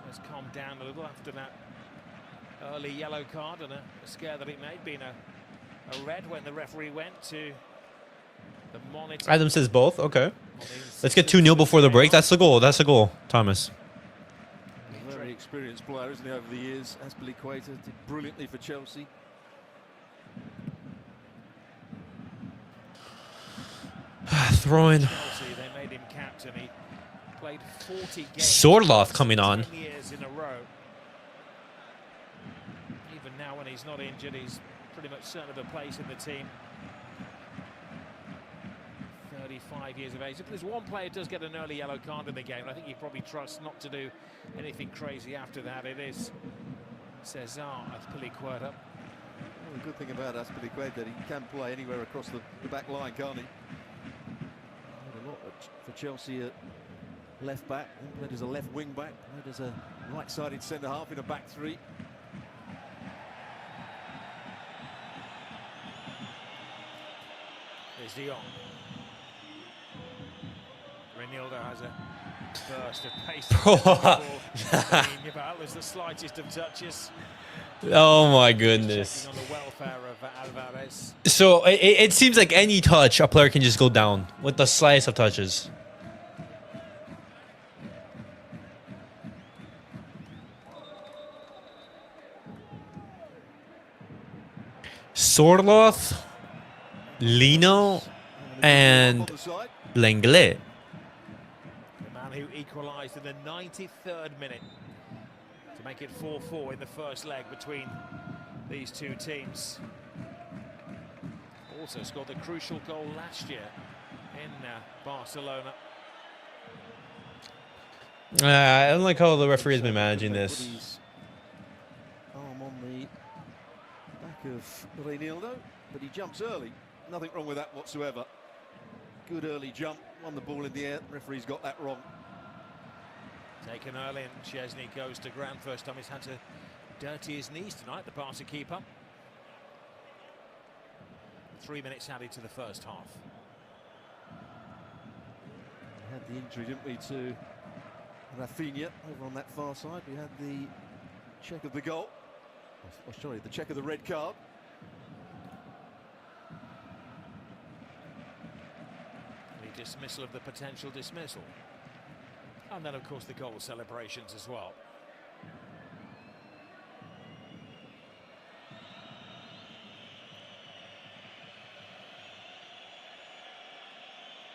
Has calmed down a little after that early yellow card and a scare that it made, being a red when the referee went to the monitor. Adam says both. Okay. Let's get 2-0 before the break. That's the goal. Thomas. He's a very experienced player, isn't he, over the years? Azpilicueta did brilliantly for Chelsea. Throwing. Chelsea, they made him captain. He played 40 games. Sorloth coming on. 10 years in a row. Even now, when he's not injured, he's pretty much certain of a place in the team. 35 years of age. If there's one player who does get an early yellow card in the game, I think you probably trust not to do anything crazy after that. It is Cesar Azpilicueta. Well, the good thing about Azpilicueta that he can play anywhere across the back line, can't he? A lot for Chelsea at left back, then played as a left wing back, played as a right-sided centre half in a back three. There's De Jong. Ronaldo has a burst of pace. That was the slightest of touches. Oh my goodness. On the welfare of Alvarez. So it seems like any touch, a player can just go down with the slightest of touches. Sorloth, Lino, and Lenglet. The man who equalised in the 93rd minute to make it 4-4 in the first leg between these two teams. Also scored the crucial goal last year in Barcelona. I don't like how the referee has been managing this. Arm on the back of Ronaldo, but he jumps early. Nothing wrong with that whatsoever. Good early jump, won the ball in the air. The referee's got that wrong. Taken early, and Szczęsny goes to ground. First time he's had to dirty his knees tonight, the Barca keeper. 3 minutes added to the first half. We had the injury, didn't we, to Raphinha over on that far side. We had the check of the goal. Oh, sorry, the check of the red card. The dismissal of the potential dismissal. And then, of course, the goal celebrations as well.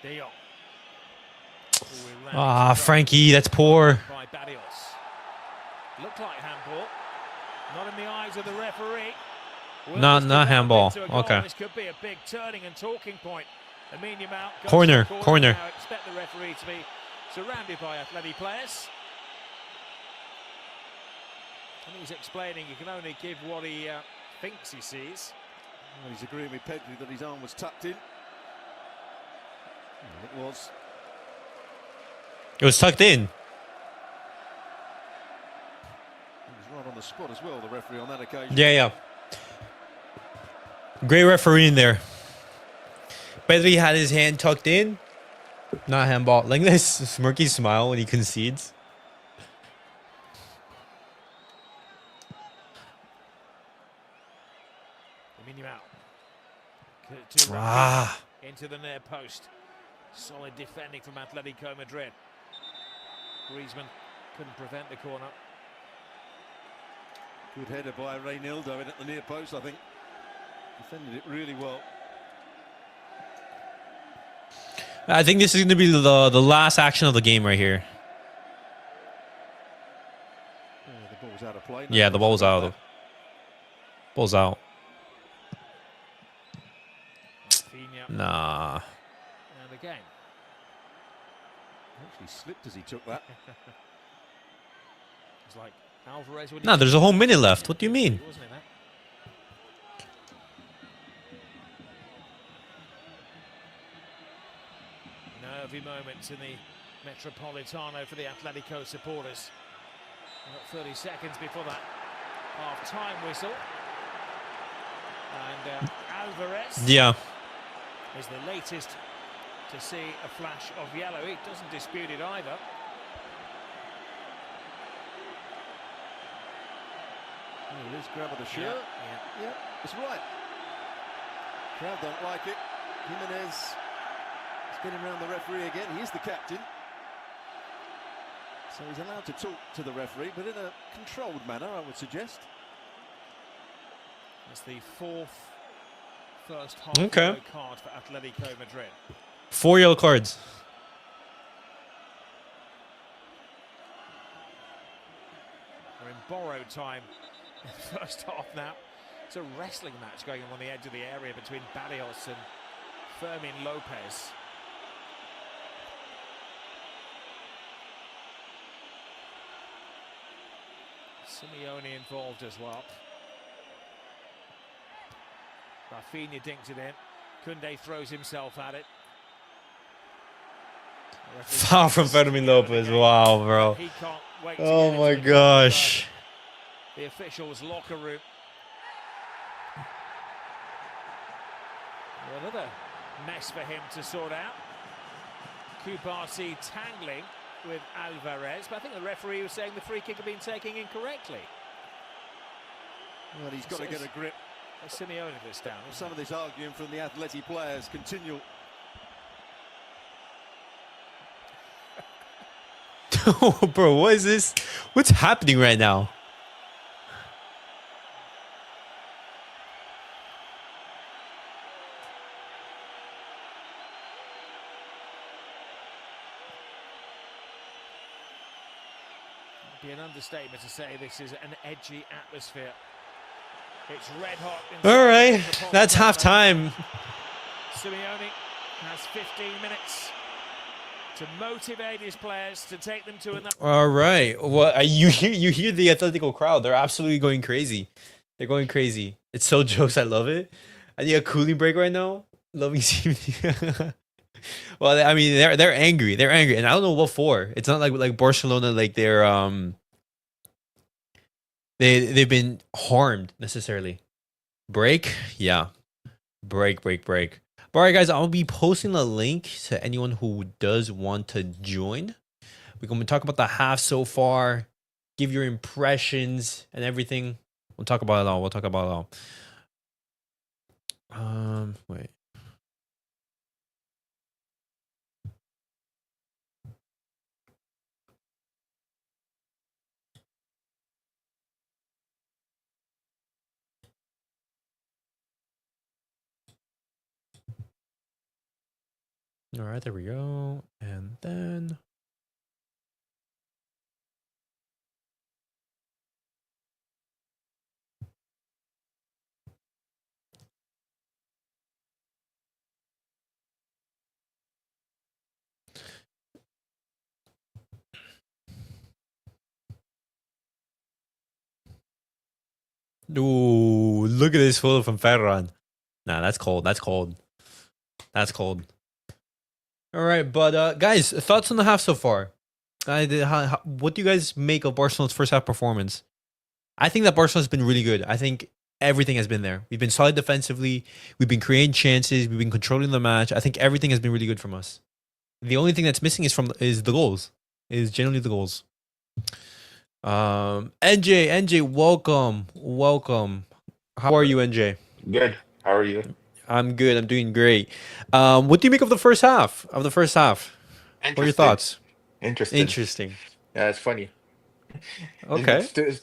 De Jong. Ah, Frenkie, that's poor. By looked like handball. Not in the eyes of the referee. Not handball. Okay. This could be a big turning and talking point. Corner. Now expect the referee to be surrounded by Atleti players. And he's explaining he can only give what he thinks he sees. Well, he's agreeing with Pedri that his arm was tucked in. And it was. It was tucked in. He was right on the spot as well, the referee, on that occasion. Yeah. Great referee in there. Pedri had his hand tucked in. Not handball. Like this smirky smile when he concedes. Ah. Into the near post. Solid defending from Atletico Madrid. Griezmann couldn't prevent the corner. Good header by Reynildo in at the near post, I think. Defended it really well. I think this is going to be the last action of the game right here. The ball's out of play. Yeah, the ball's out. Ball's out. Raphinha. Nah. And again. Actually slipped as he took that. It's like Alvarez. Nah, there's a whole minute left. What do you mean? Wasn't it, nervy moments in the Metropolitano for the Atletico supporters. About 30 seconds before that half-time whistle. And Alvarez is the latest to see a flash of yellow. He doesn't dispute it either. Oh, Liz grab of the shirt. Yeah, it's right. Crowd don't like it. Jimenez is getting around the referee again. He is the captain. So he's allowed to talk to the referee, but in a controlled manner, I would suggest. It's the fourth first half yellow card for Atletico Madrid. 4 yellow cards. We're in borrowed time in the first half now. It's a wrestling match going on the edge of the area between Barrios and Fermín Lopez. Simeone involved as well. Raphinha dinks it in. Koundé throws himself at it. Foul from Fermín Lopez. Wow, bro. He can't wait to oh get my into gosh. the officials' locker room. Another mess for him to sort out. Cubarsí tangling with Alvarez, but I think the referee was saying the free kick had been taken incorrectly. Well, he's got to get a grip. Simeone this down. Some of this arguing from the Atleti players continue. Oh, bro, what is this? What's happening right now? It'd be an understatement to say this is an edgy atmosphere. It's red hot. All right, that's half time. Simeone has 15 minutes to motivate his players to take them to another. All right, well, you hear the Atletico crowd? They're absolutely going crazy. They're going crazy. It's so jokes. I love it. I need a cooling break right now. Loving Simeone. Well, I mean, they're angry. They're angry, and I don't know what for. It's not like Barcelona, like they've been harmed necessarily. Break, yeah, break. But all right, guys, I'll be posting a link to anyone who does want to join. We're going to talk about the half so far, give your impressions and everything. We'll talk about it all. Wait. All right, there we go. And then ooh, look at this photo from Ferran. Nah, that's cold. All right, but guys, thoughts on the half so far? What do you guys make of Barcelona's first half performance? I think that Barcelona's been really good. I think everything has been there. We've been solid defensively. We've been creating chances. We've been controlling the match. I think everything has been really good from us. The only thing that's missing is the goals. Is generally the goals. NJ, welcome. How are you, NJ? Good. How are you? I'm good. I'm doing great. What do you make of the first half? What are your thoughts? Interesting. Yeah, it's funny. Okay. It's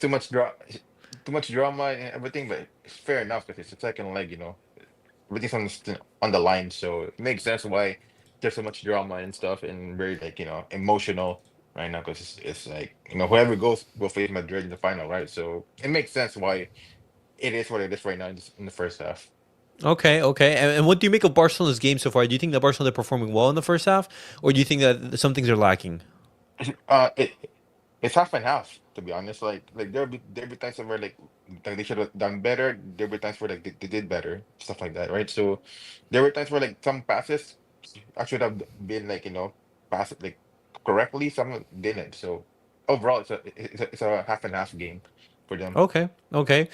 too much drama and everything, but it's fair enough because it's the second leg. Everything's on the line, so it makes sense why there's so much drama and stuff, and very emotional right now because it's like whoever goes will face Madrid in the final, right? So it makes sense why it is what it is right now in the first half. Okay. And what do you make of Barcelona's game so far? Do you think that Barcelona are performing well in the first half, or do you think that some things are lacking? It it's half and half, to be honest. Like there be times where like they should have done better. There were times where like they did better, stuff like that, right? So there were times where like some passes I should have been passed like correctly. Some didn't. So overall, it's a half and half game for them. Okay.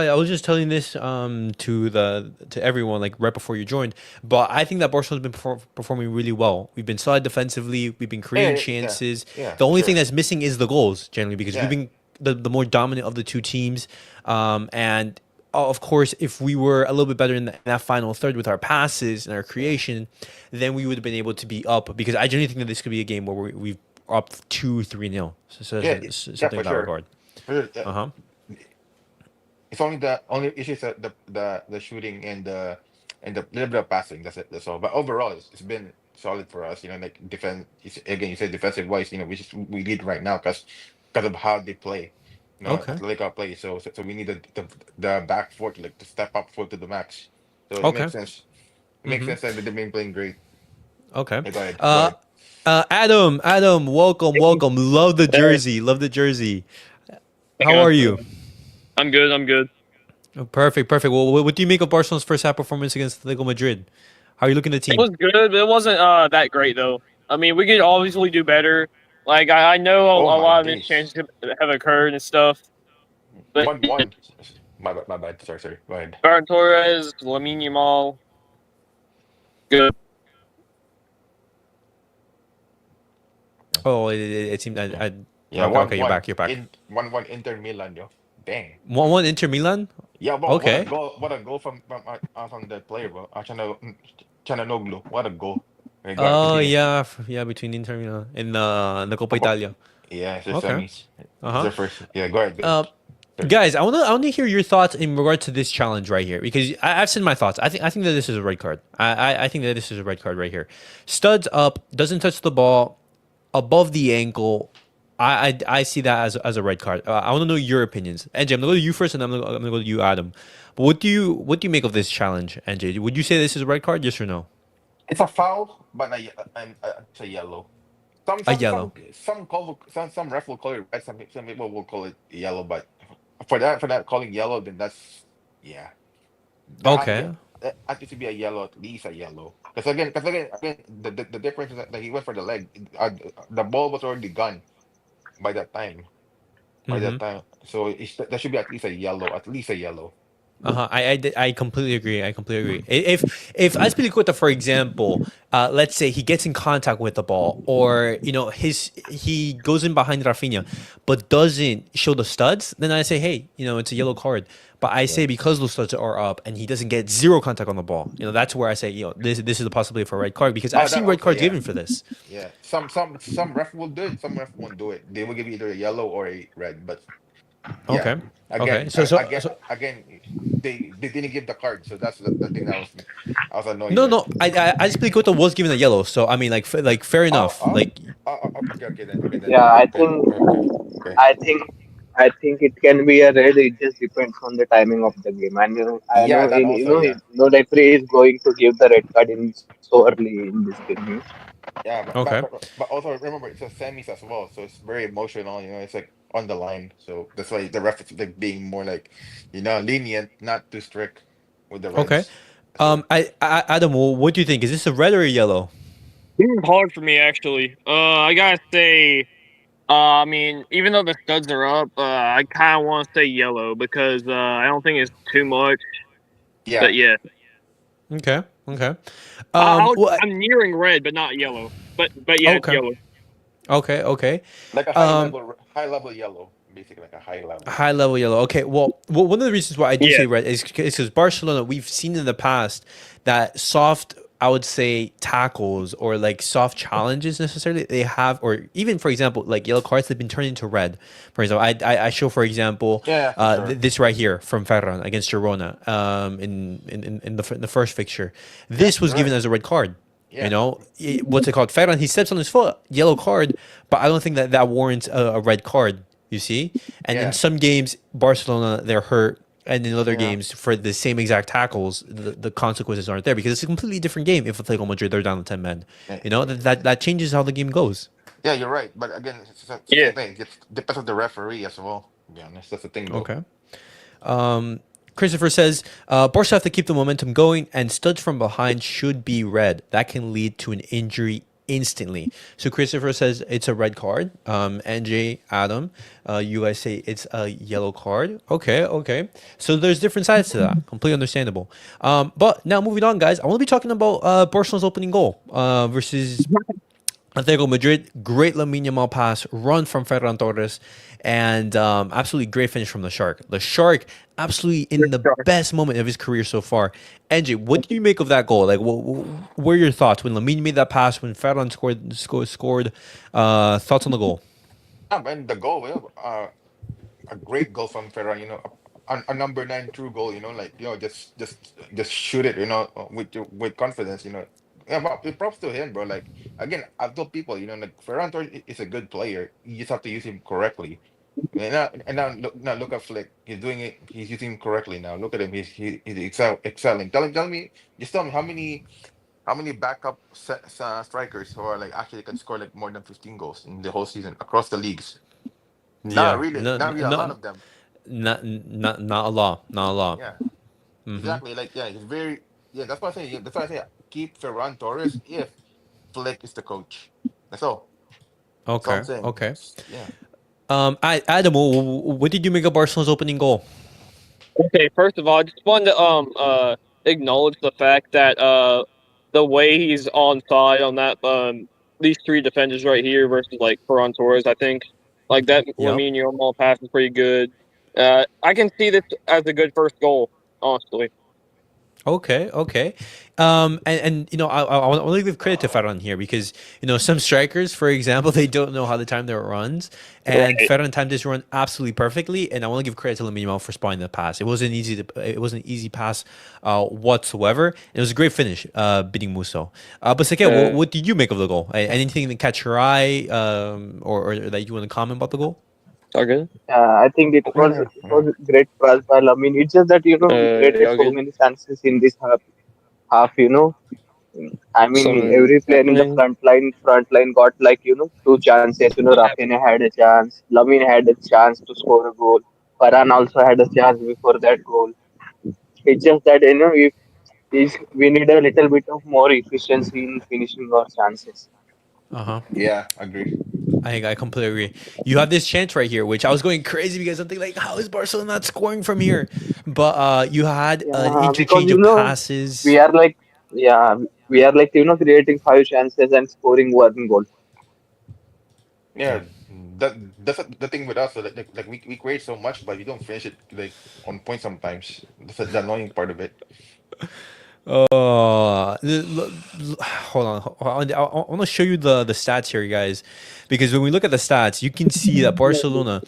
I was just telling this to everyone like right before you joined, but I think that Barcelona's been performing really well. We've been solid defensively. We've been creating chances. Yeah, The for only thing sure. that's missing is the goals generally because we've Yeah, been the more dominant of the two teams. And of course, if we were a little bit better in that final third with our passes and our creation, then we would have been able to be up. Because I genuinely think that this could be a game where we've up 2-3-0. So yeah, yeah, something for in that sure. regard. For sure. Uh huh. It's only the only issue is the shooting and the little bit of passing. That's it. That's all. But overall, it's been solid for us. Like defense. Again, you said defensive wise. We lead right now because of how they play. Okay. Atletico play. So we need the back four to step up full to the max. So it makes Okay. sense. It makes Mm-hmm. sense that they've been playing great. Okay. Hey, go ahead. Go Uh, ahead. Adam, welcome. Love the Hey, jersey. Love the jersey. hey How guys. are you? I'm good. I'm good. Oh, perfect. Well, what do you make of Barcelona's first half performance against Atletico Madrid? How are you looking at the It team? was good, but it wasn't that great though. I mean, we could obviously do better. Like I know Oh a my lot of days. mischanges have occurred and stuff, but 1-1. My bad. Sorry. Go ahead. Ferran Torres, Lamine Yamal, good. Oh, it seemed Yeah. Yeah. okay. one You're one back. You're back. in 1-1 Inter Milan, yo. Dang. 1-1 Inter Milan. Yeah, but what a Okay. goal! What a goal from the player, bro. Chananoglu. What a goal! Okay, go ahead, Oh continue. yeah, between Inter Milan in the Coppa Copa- Italia. Yeah, it's their Okay. semis. Uh It's huh. their first. Yeah, go ahead. Go ahead. Uh, Sorry. Guys, I want to hear your thoughts in regard to this challenge right here because I've said my thoughts. I think that this is a red card. I think that this is a red card right here. Studs up, doesn't touch the ball above the ankle. I see that as a red card. I want to know your opinions. NJ, I'm gonna go to you first, and I'm gonna go to you, Adam. But what do you make of this challenge, NJ? Would you say this is a red card? Yes or no? It's a foul, but it's a yellow. Some A some some yellow. some call some ref will call it red. Some people will call it yellow, but for that calling yellow, then that's yeah. That has to be Okay. a yellow, at least a yellow. Because again, the difference is that he went for the leg. The ball was already gone by that time. By Mm-hmm. that time, so there should be at least a yellow. At least a yellow. Uh-huh. I completely agree. I completely agree. If Azpilicueta, for example, let's say he gets in contact with the ball, or he goes in behind Raphinha, but doesn't show the studs, then I say, hey, it's a yellow card. But I Yeah. say because those studs are up and he doesn't get zero contact on the ball, that's where I say, this is a possibility for a red card because Oh, I've that seen red also, cards yeah, given for this. yeah. Some ref will do it. Some ref won't do it. They will give you either a yellow or a red. But yeah, Okay. Okay. again, they didn't give the card, so that's the thing that I was annoyed No, with. no. Azpilicueta was given a yellow, so I mean, like fair Oh, enough. oh, Like, okay then. Yeah, I Okay, think okay, okay. I think I think it can be a red. It just depends on the timing of the game. And I Yeah, know that also, yeah. no referee is going to give the red card in so early in this game. Yeah, but but, okay. but but also remember it's a semis as well, so it's very emotional. It's like on the line, so that's why the ref is like being more like, lenient, not too strict with the Okay. reds. So Adam, what do you think? Is this a red or a yellow? This is hard for me actually. I gotta say I mean, even though the studs are up, I kind of want to say yellow because I don't think it's too much. Yeah, But yeah, Okay. Okay. Well, I'm nearing red, but not yellow. But yeah, it's okay. yellow. Okay. Okay. like a Um, high level yellow, basically like a high level. High level yellow. Okay. Well, one of the reasons why I do Yeah, say red is because Barcelona, we've seen in the past that soft, I would say, tackles or like soft challenges necessarily they have, or even for example, like yellow cards have been turned into red. For example, I show for example, Yeah, for sure. this right here from Ferran against Girona, in the first fixture. Yeah, This was you're given right. as a red card. You Yeah, know, what's it called? Ferran, he steps on his foot, yellow card, but I don't think that that warrants a red card. You see, and in yeah, some games, Barcelona they're hurt, and in other yeah, games for the same exact tackles, the consequences aren't there because it's a completely different game. If Atletico Madrid they're down to 10 men, yeah. you know that changes how the game goes. Yeah, you're right. But again, it's the yeah. same thing. It depends on the referee as well. To be honest, that's the thing, though. Okay. Christopher says, Barca have to keep the momentum going, and studs from behind should be red. That can lead to an injury instantly. So Christopher says it's a red card. NJ, Adam, you guys say it's a yellow card. Okay, okay. So there's different sides to that. Completely understandable. But now moving on, guys, I want to be talking about Barcelona's opening goal versus Atletico Madrid. Great Lamine Yamal pass, run from Ferran Torres, and absolutely great finish from the Shark. The Shark, absolutely in the best moment of his career so far. NJ, what do you make of that goal? Like, what are your thoughts when Lamine made that pass? When Ferran scored? Thoughts on the goal? And the goal, a great goal from Ferran. A number nine true goal. Like just shoot it. With confidence. Yeah, but props to him, bro. Like again, I've told people, like Ferran Torres is a good player. You just have to use him correctly. And now look at Flick. He's doing it. He's using him correctly now. Look at him. He's excelling. Tell me how many backup strikers who are like actually can score like more than 15 goals in the whole season across the leagues. Not Yeah, really, no, not really a lot no, of them. not a lot, not a lot. Yeah, Mm-hmm. exactly. Like yeah, he's very yeah. That's why I say keep Ferran Torres if Flick is the coach. That's all. That's all I'm Okay, saying. okay. Yeah. Adam, what did you make of Barcelona's opening goal? Okay, first of all, I just wanted to acknowledge the fact that the way he's on side on that these three defenders right here versus like Ferran Torres, I think like that Yep. Lamine Yamal pass is pretty good. I can see this as a good first goal, honestly. Okay, okay. And I want to give credit to Ferran here because some strikers, for example, they don't know how to time their runs, and Right. Ferran timed this run absolutely perfectly. And I want to give credit to Lamine Yamal for spotting the pass. It wasn't an easy pass, whatsoever. It was a great finish, beating Musso. But Seke, what did you make of the goal? Anything that catch your eye, or that you want to comment about the goal? Okay. I think Yeah. it Yeah. was great pass by Lamine. It's just that we created Y'all so good? many chances in this half. I mean, Something every player in the happening? front line got like two chances. What happened? Raphinha had a chance. Lamine had a chance to score a goal. Ferran also had a chance before that goal. It's just that if we need a little bit of more efficiency in finishing our chances. Uh huh. Yeah. Agree. I completely agree. You have this chance right here, which I was going crazy because I'm thinking like, how is Barcelona not scoring from here? But you had an Yeah, because interchange of we passes. are like yeah we are like creating five chances and scoring one goal. Yeah. Yeah. That's the thing with us. So like we create so much, but we don't finish it like on point sometimes. That's the annoying part of it. Hold on. I want to show you the stats here, guys, because when we look at the stats, you can see that Barcelona,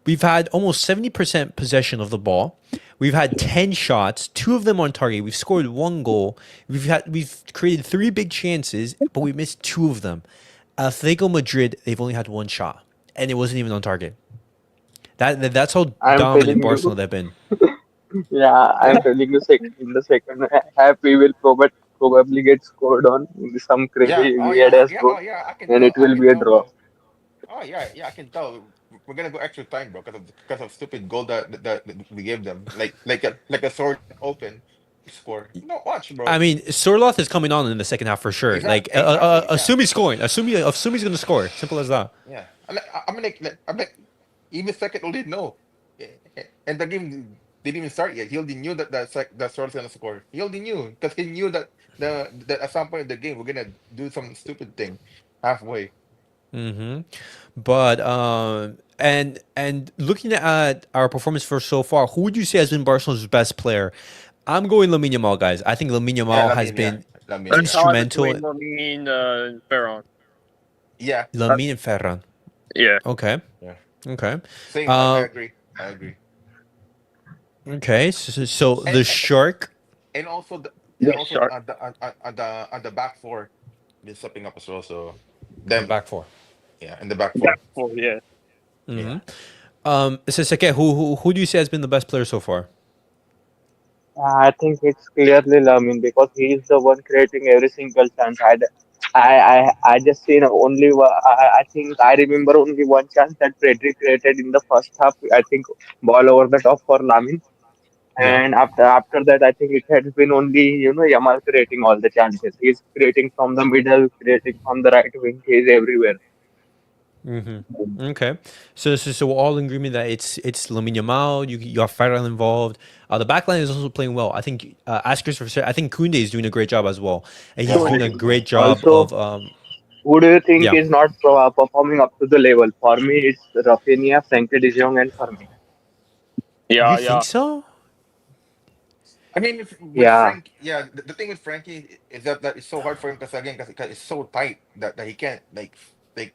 we've had almost 70% possession of the ball. We've had 10 shots, two of them on target. We've scored one goal. We've created three big chances, but we missed two of them. Atletico Madrid, they've only had one shot, and it wasn't even on target. That's how I'm dominant telling Barcelona you, they've been. yeah, I'm telling you, in the second half we will probably get scored on with some Yeah. crazy Oh weird yeah. ass Yeah. goal, Oh yeah. I can and tell. it I will can be a tell, draw. bro. Oh yeah. Yeah. I can tell. We're gonna go extra time, bro, because of stupid goal that we gave them. Like a sword open. score. No, watch, bro. I mean, Sorloth is coming on in the second half for sure. Exactly, Assume he's scoring. Assume he's going to score. Simple as that. yeah. I'm like, even second only no. And the game didn't even start yet. He already knew that Suarez gonna score. He already knew because he knew that that at some point in the game we're gonna do some stupid thing halfway. Mm-hmm. But and looking at our performance for so far, who would you say has been Barcelona's best player? I'm going Lamine Yamal, guys. I think Lamine Yamal has been Lamine, That's how I instrumental. between Lamine and Ferran. yeah. Lamine and Ferran. Yeah. Okay. Yeah. Okay. Same. I agree. I agree. Okay. So the shark. And also the Yeah, and also shark. on the back four, been stepping up as well. So The them, back four. yeah, in the back four. Yeah. Mm-hmm. Yeah. So Seke, who do you say has been the best player so far? I think it's clearly Lamine because he is the one creating every single chance. I just seen only I think I remember only one chance that Pedri created in the first half. I think ball over the top for Lamine, Yeah. and after that, I think it has been only Yamal creating all the chances. He's creating from the middle, creating from the right wing. He's everywhere. Mm-hmm. Okay. So we're all in agreement that it's Lamine Yamal. You have Ferran involved. The back line is also playing well. I think as Christopher said, I think Koundé is doing a great job as well, and he's Yeah. doing a great job Also, of who do you think yeah. is not performing up to the level? For me, it's Raphinha, Frenkie de Jong, and Fermín. Yeah, You yeah. think so? I mean, with Yeah, Frank, yeah, the thing with Frankie is that it's so hard for him because it's so tight that he can't like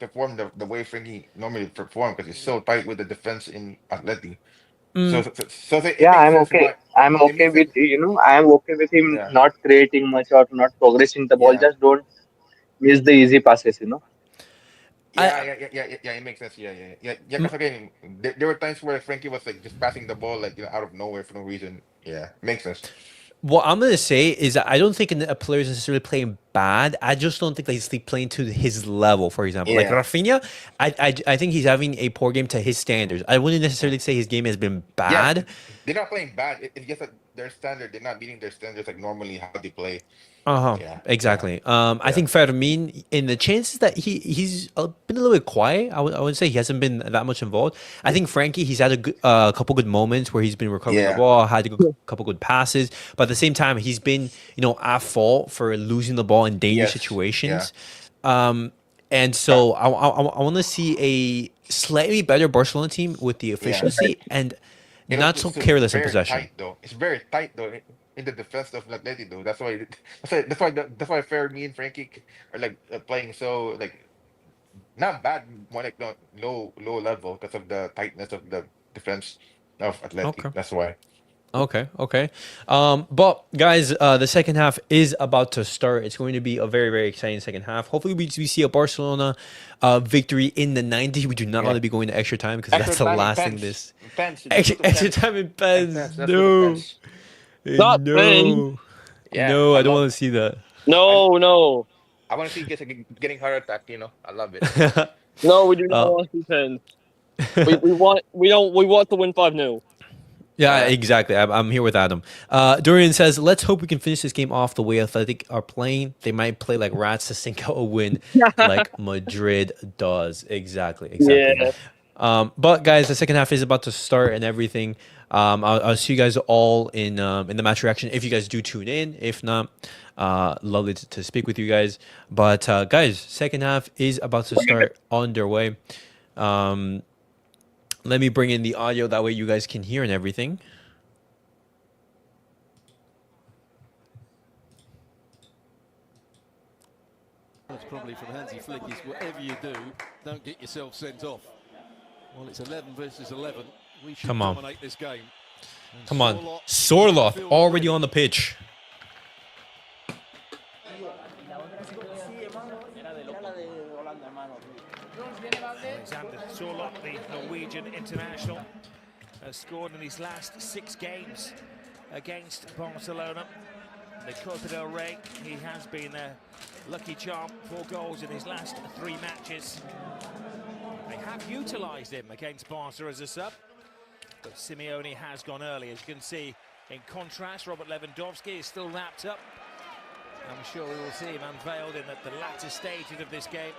perform the way Frankie normally perform because he's so tight with the defense in Atleti. Mm, It yeah, makes I'm sense okay. why I'm it okay makes sense. with I am okay with him Yeah, not creating much or not progressing the ball. yeah, Just don't miss the easy passes. I yeah. It makes sense. Yeah. Because again, there were times where Frankie was like just passing the ball like out of nowhere for no reason. Yeah, makes sense. what I'm gonna say is that I don't think a player is necessarily playing bad. I just don't think that he's playing to his level. For example, like Yeah, Raphinha, I think he's having a poor game to his standards. I wouldn't yeah. necessarily say his game has been Yeah, bad. they're not playing bad. It's just that their standard, they're not meeting their standards like normally how they play. Uh-huh. Yeah, yeah, Exactly. I yeah, think Fermín, in the chances that he's been a little bit quiet, I would say he hasn't been that much involved. I think Frenkie, he's had a couple good moments where he's been recovering the yeah, ball, had a couple good passes, but at the same time, he's been at fault for losing the ball in dangerous yes, yeah. situations. Um, and But so I want to see a slightly better Barcelona team with the yeah, efficiency and it also not so it's still careless in very possession. tight though. It's very tight though in the defense of Atleti though. That's why me and Frankie are like playing so like not bad, more like no, low level because of the tightness of the defense of Atleti. Okay. That's why. Okay. But guys, the second half is about to start. It's going to be a very, very exciting second half. Hopefully, we see a Barcelona victory in the 90s. We do not want Yeah. to be going to extra time because Extra that's the time and last thing pens. this Pens. Let's go extra, to extra pens. time in And pens. pens. Let's go to No, pens. Not playing. no, Yeah, no. I I don't love. want to see that. I No. I want to see guys getting heart attack. I love it. No, we do not uh, want to defend. We want to win 5-0. Yeah, Yeah. exactly. I'm here with Adam. Dorian says, let's hope we can finish this game off the way Athletic are playing. They might play like rats to sink out a win like Madrid does. Exactly. Yeah. But guys, the second half is about to start and everything. I'll see you guys all in the match reaction if you guys do tune in. If not, lovely to speak with you guys. But guys, second half is about to start on their way. Let me bring in the audio that way you guys can hear and everything. That's probably from Hansi Flick is whatever you do, don't get yourself sent off. Well, it's 11 versus 11. We should Come on. dominate this game. And Come on. Sorloth Sorloth midfield already on the pitch. Alexander Sorloth, the Norwegian international, has scored in his last 6 games against Barcelona. The Copa del Rey, he has been a lucky charm, 4 goals in his last 3 matches. They have utilised him against Barca as a sub, but Simeone has gone early. As you can see In contrast, Robert Lewandowski is still wrapped up. I'm sure we will see him unveiled in the latter stages of this game.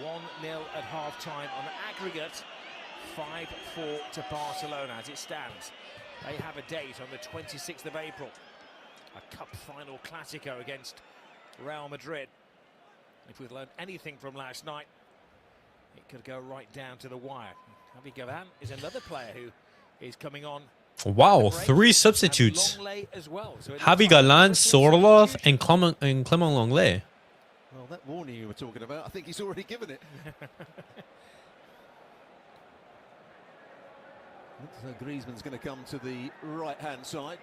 1-0 at half-time on aggregate, 5-4 to Barcelona as it stands. They have a date on the 26th of April. A cup final Clásico against Real Madrid. If we've learned anything from last night, it could go right down to the wire. Javi Gavi is another player who is coming on. Wow, 3 substitutes. Well. So Javi Galan, Sorloth, and Clement Lenglet. Well, that warning you were talking about, I think he's already given it. So Griezmann's going to come to the right-hand side.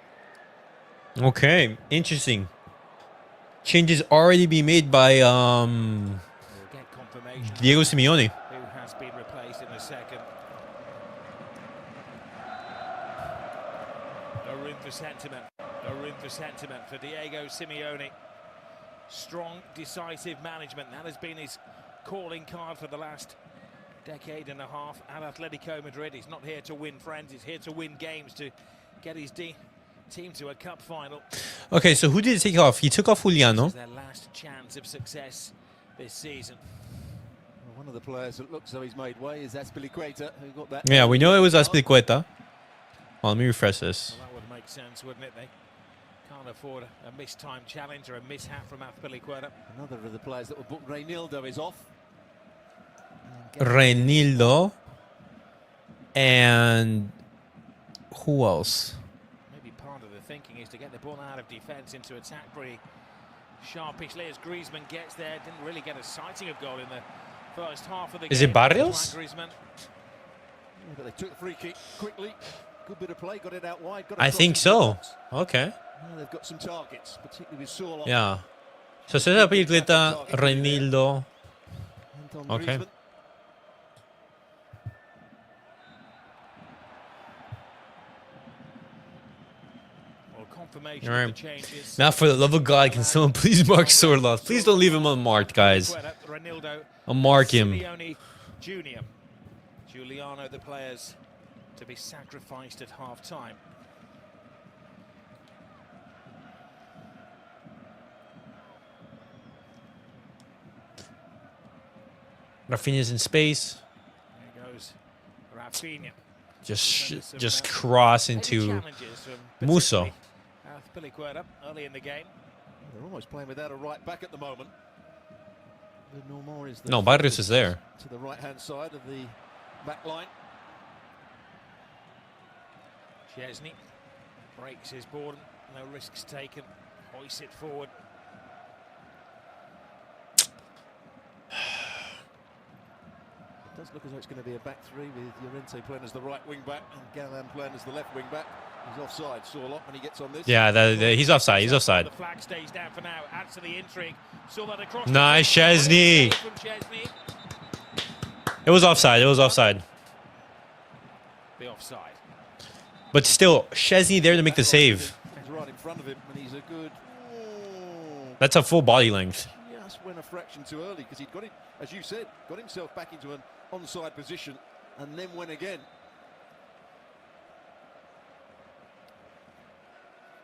Okay, interesting. Changes already been made by Diego Simeone. Who has been replaced in a second. No room for sentiment. No room for sentiment for Diego Simeone. Strong, decisive management. That has been his calling card for the last decade and a half at Atletico Madrid. He's not here to win friends. He's here to win games, to get his team to a cup final. Okay, so who did he take off? He took off Juliano. Their last chance of success this season. Well, one of the players that looks as though he's made way is Azpilicueta, who got that. Yeah, we know it was Azpilicueta. Well, let me refresh this. Well, that would make sense, wouldn't it? They can't afford a mistimed challenge or a mishap from Azpilicueta. Another of the players that were booked, Reinildo, is off. Reinildo. And who else? Maybe part of the thinking is to get the ball out of defence into attack pretty sharpishly as Griezmann gets there. Didn't really get a sighting of goal in the first half of the game. Is it Barrios? Griezmann. Yeah, but they took the free kick quickly. Good bit of play, got it out wide. Got I think so. Okay. Well, they've got some targets, particularly with Sorloth. Yeah. So César Azpilicueta, Reinildo. Okay. Griezmann. Confirmation all right. of the changes. Now, for the love of God, can someone please mark Sorloth? Please don't leave him unmarked, guys. I'll mark him. Simeone Jr. Giuliano, the players to be sacrificed at half-time. Raphinha's in space. There goes Raphinha. Just cross into Musso. Azpilicueta early in the game. They're almost playing without a right back at the moment. No, Barrios is there. To the right-hand side of the back line. Szczęsny breaks his board. No risks taken. Hoists it forward. It does look as though it's going to be a back three with Llorente playing as the right wing back and Galan playing as the left wing back. He's offside, Sorloth, when he gets on this. Yeah, he's offside. He's offside. The flag stays down for now. Adds to the intrigue. Saw that across. Nice, Szczęsny. It was offside. It was offside. The offside. But still, Szczęsny there to make the save. He's right in front of him, and he's a good. That's a full body length. Just went a fraction too early because he'd got it, as you said, got himself back into an onside position, and then went again.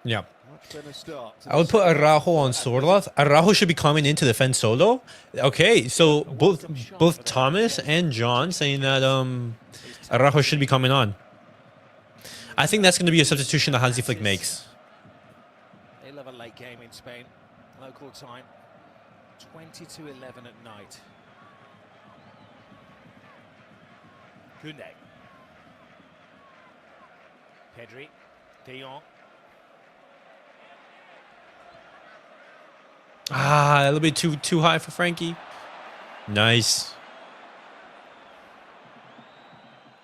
Yeah. Much better start. I would put Araujo on Sorloth. Araujo should be coming in to defend solo. Okay, so both Thomas and John saying that Araujo should be coming on. I think that's going to be a substitution that Hansi Flick makes. They love a late game in Spain. Local time, 20 to 11 at night. Koundé. Pedri. De Jong. Ah, a little bit too high for Frenkie. Nice.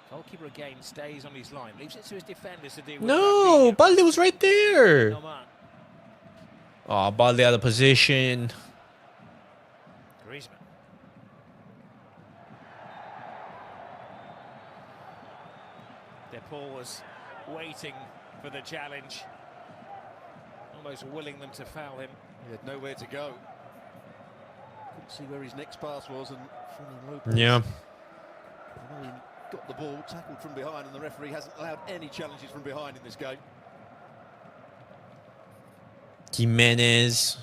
Goalkeeper again stays on his line. Leaves it to his defenders to deal with. No, Balde was right there. No man. Oh, Balde out of position. Griezmann. Paul was waiting for the challenge. Almost willing them to foul him. He had nowhere to go. Couldn't see where his next pass was, and Ferran Lopez. Yeah. got the ball, tackled from behind, and the referee hasn't allowed any challenges from behind in this game. Jimenez.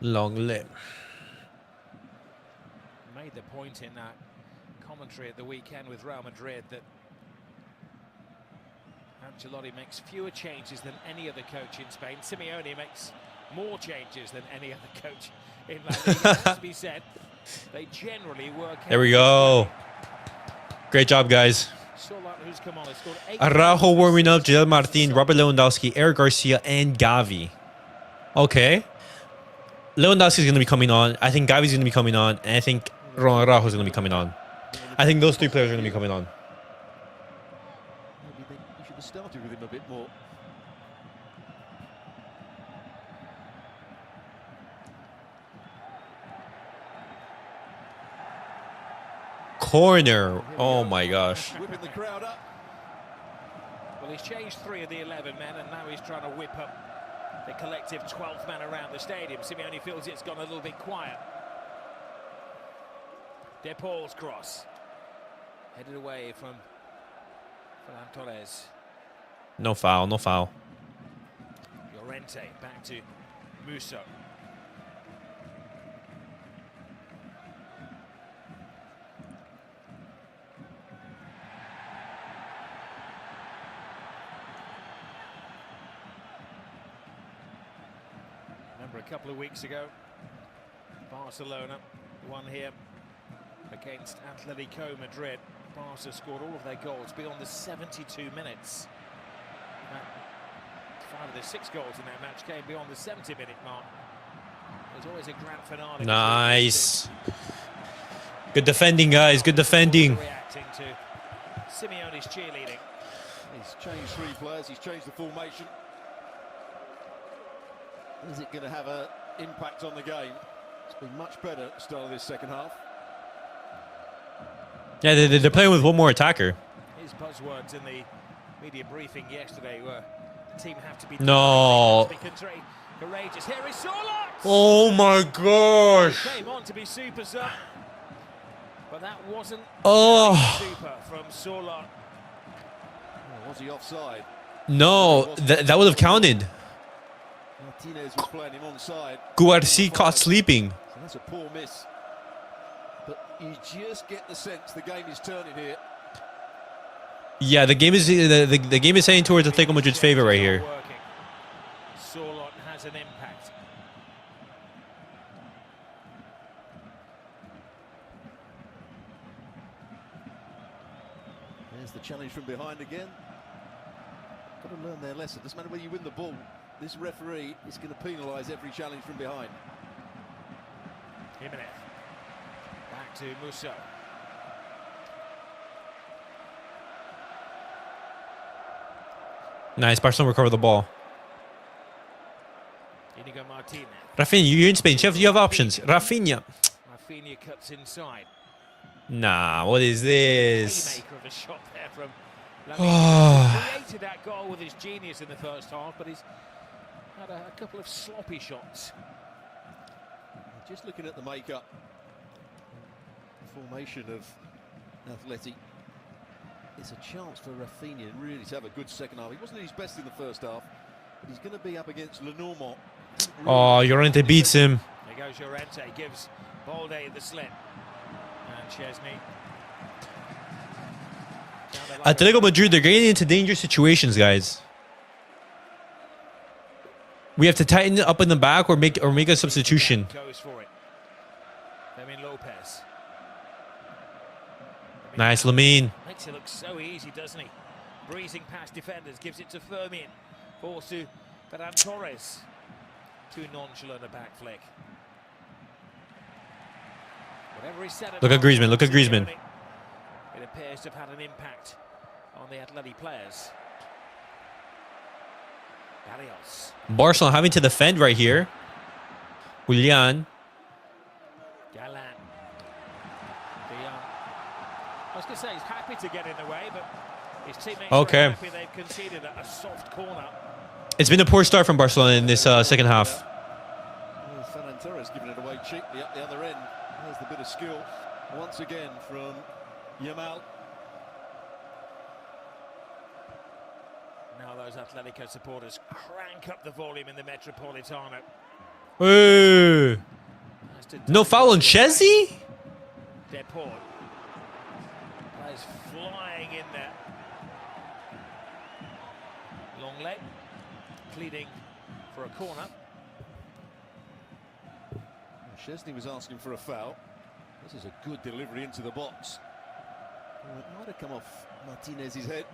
Long lip. Made the point in that commentary at the weekend with Real Madrid that Ancelotti makes fewer changes than any other coach in Spain. Simeone makes more changes than any other coach in La Liga. It has to be said, they generally work out. There we go. Great job, guys. Who's come on, scored 8 Araujo warming up, Martínez, Robert Lewandowski, Eric Garcia, and Gavi. Okay. Lewandowski is going to be coming on. I think Gavi's going to be coming on. And I think Araujo is going to be coming on. I think those 3 players are going to be coming on. Maybe you should have started with him a bit more. Corner. Oh my gosh. Whipping the crowd up. Well, he's changed 3 of the 11 men, and now he's trying to whip up the collective 12th man around the stadium. Simeone feels it's gone a little bit quiet. De Paul's cross. Headed away from Ferran Torres. No foul, no foul. Llorente back to Musso. Remember a couple of weeks ago, Barcelona won here against Atletico Madrid. Barca scored all of their goals beyond the 72 minutes. 5 of the 6 goals in that match came beyond the 70-minute mark. There's always a grand finale. Nice. Good defending, guys. Good defending. Reacting to Simeone's cheerleading. He's changed 3 players. He's changed the formation. Is it going to have an impact on the game? It's been much better at the start of this second half. Yeah, they're playing with one more attacker. His buzzwords in the media briefing yesterday were the team have to be courageous. Here is Solar. Oh my gosh. He came on to be super sub, but that wasn't super from Solar. Oh, was he offside? No, that would have counted. Martínez was playing him onside. Cubarsí caught sleeping. So that's a poor miss. But you just get the sense the game is turning here. Yeah, the game is the game is heading towards Atletico Madrid's favor right here. Solar has an impact. There's the challenge from behind again. Got to learn their lesson. Doesn't matter whether you win the ball. This referee is going to penalise every challenge from behind. Jimenez. Back to Musso. Nice, Barcelona recover the ball. Iñigo Martínez. Raphinha, you're in Spain. You have options. Raphinha. Raphinha cuts inside. Nah, what is this? Playmaker of a shot there from Lamine. Created that goal with his genius in the first half, but he's had a couple of sloppy shots. Just looking at the makeup, the formation of Atleti, it's a chance for Raphinha really to have a good second half. He wasn't at his best in the first half, but he's going to be up against Lenormand. Oh, Llorente beats him. There goes Llorente, gives Balde the slit. And Szczęsny. Atletico Madrid, they're getting into dangerous situations, guys. We have to tighten it up in the back or make a substitution. Goes for it. Fermín Lopez. Nice, Lamine. Makes it look so easy, doesn't he? Breezing past defenders, gives it to Fermín. Forced to Ferran Torres. Too nonchalant a back flick. Whatever he said. Look at Griezmann. Look at Griezmann. It appears to have had an impact on the Atleti players. Barrios. Barcelona having to defend right here. Julian. Galan. I was going to say he's happy to get in the way, but his teammates are happy they've conceded a soft corner. It's been a poor start from Barcelona in this second half. Well, Ferran Torres giving it away cheaply up the other end. There's the bit of skill once again from Yamal. Now those Atletico supporters crank up the volume in the Metropolitano. Hey. No foul on Szczęsny? Deport. Players flying in there. Long leg. Pleading for a corner. Szczęsny was asking for a foul. This is a good delivery into the box. Well, it might have come off Martínez's head.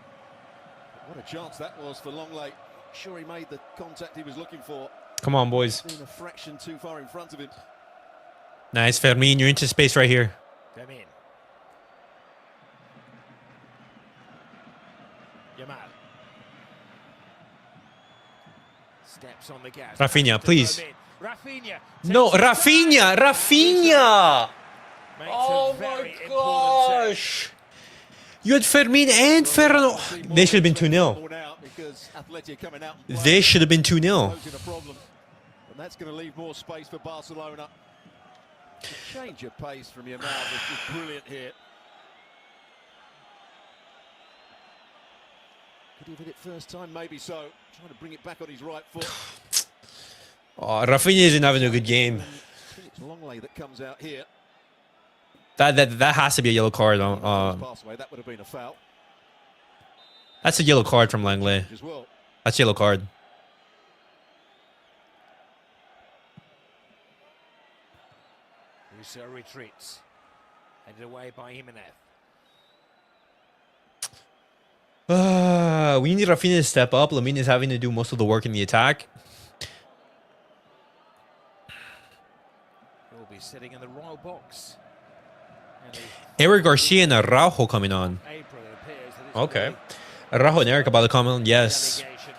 But what a chance that was for Longley. Sure he made the contact he was looking for. Come on, boys. Being a fraction too far in front of him. Nice, Fermín. You're into space right here. Lamine. Yamal. Steps on the gas. Raphinha, please. Raphinha. No, Raphinha! Raphinha! Makes Oh a very my important save. gosh! You had Fermín and Ferran. They should have been 2-0. They should have been 2-0. And that's going to leave more space for Barcelona. The change of pace from Yamal was just brilliant here. Could he have hit it first time? Maybe so. Trying to bring it back on his right foot. Oh, Raphinha isn't having a good game. I think it's Longley that comes out here. That has to be a yellow card. Pass away. That would have been a foul. That's a yellow card from Langley. As well. That's yellow card. Russo retreats. Headed away by Jimenez. We need Raphinha to step up. Lamine is having to do most of the work in the attack. He'll be sitting in the royal box. Eric Garcia and Araujo coming on. April, it appears that it's Okay. Araujo and Eric about to come on. Yes. delegation.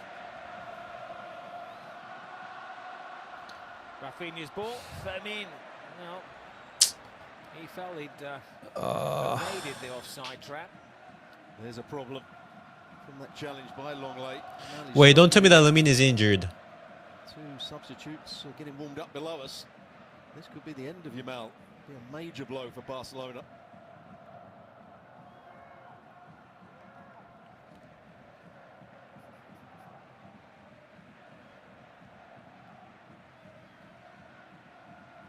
Raphinha's ball. Fermín. No. He felt he'd evaded the offside trap. There's a problem from that challenge by Longley. Wait, don't tell me that Lamine is injured. Two substitutes are getting warmed up below us. This could be the end of Yamal. Be a major blow for Barcelona.